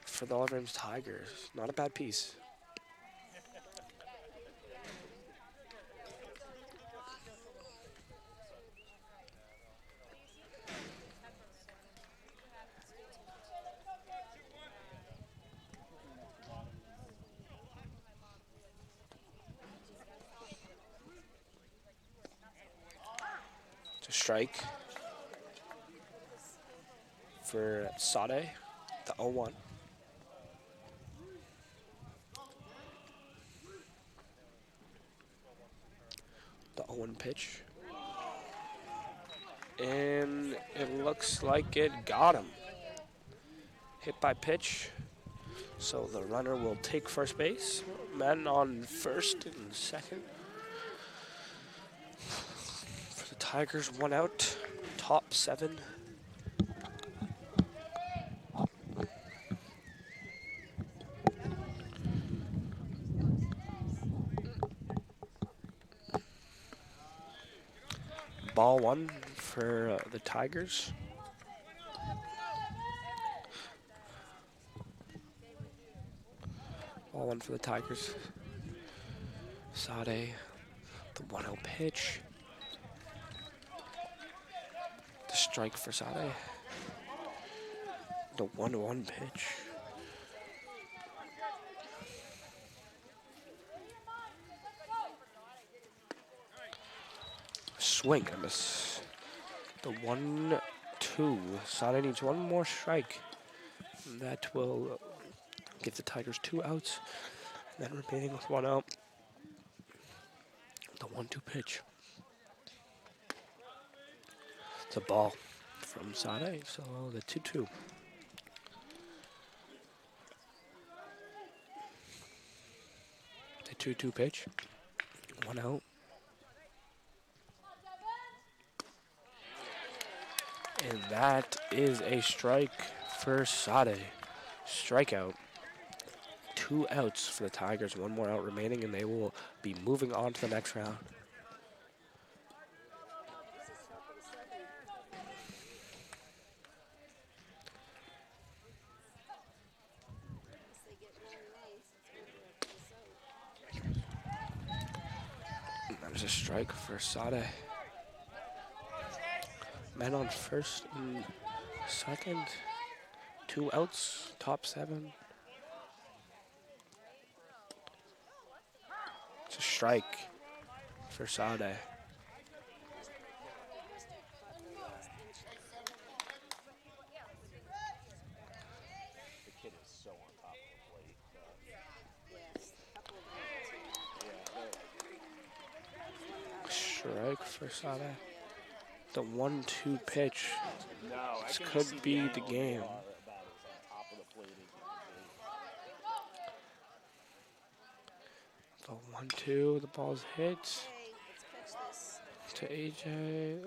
Speaker 2: for the Oliver Ames Tigers. Not a bad piece. Strike for Sade, the 0-1. The 0-1 pitch. And it looks like it got him. Hit by pitch. So the runner will take first base. Men on first and second. Tigers 1 out, top 7. Ball 1 for the Tigers. Ball 1 for the Tigers. Sade, the 1-0 pitch. Strike for Sade. The 1-1 pitch. Swing and miss. The 1-2. Sade needs 1 more strike. That will give the Tigers 2 outs. Then remaining with 1 out. The 1-2 pitch. It's a ball from Sade, so the 2-2. The 2-2 pitch. 1 out. And that is a strike for Sade. Strikeout. 2 outs for the Tigers. 1 more out remaining, and they will be moving on to the next round. There's a strike for Sade. Men on first and second. 2 outs, top 7. It's a strike for Sade. Strike for Sade. The 1-2 pitch. This could be the game. The 1-2, the ball's hit to AJ.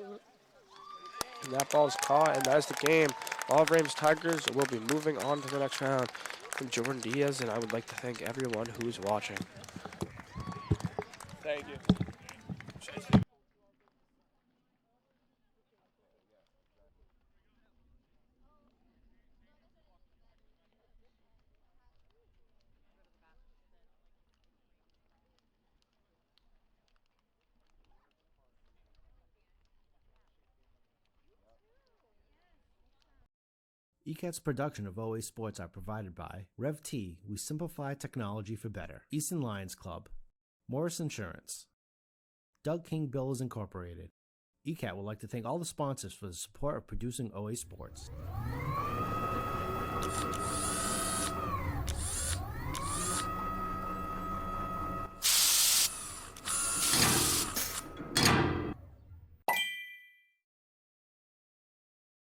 Speaker 2: And that ball's caught, and that's the game. Olive Ames Tigers will be moving on to the next round. I'm Jordan Diaz, and I would like to thank everyone who's watching.
Speaker 8: Thank you.
Speaker 1: ECAT's production of OA Sports are provided by RevT, we simplify technology for better, Easton Lions Club, Morris Insurance, Doug King Bills Incorporated. ECAT would like to thank all the sponsors for the support of producing OA Sports.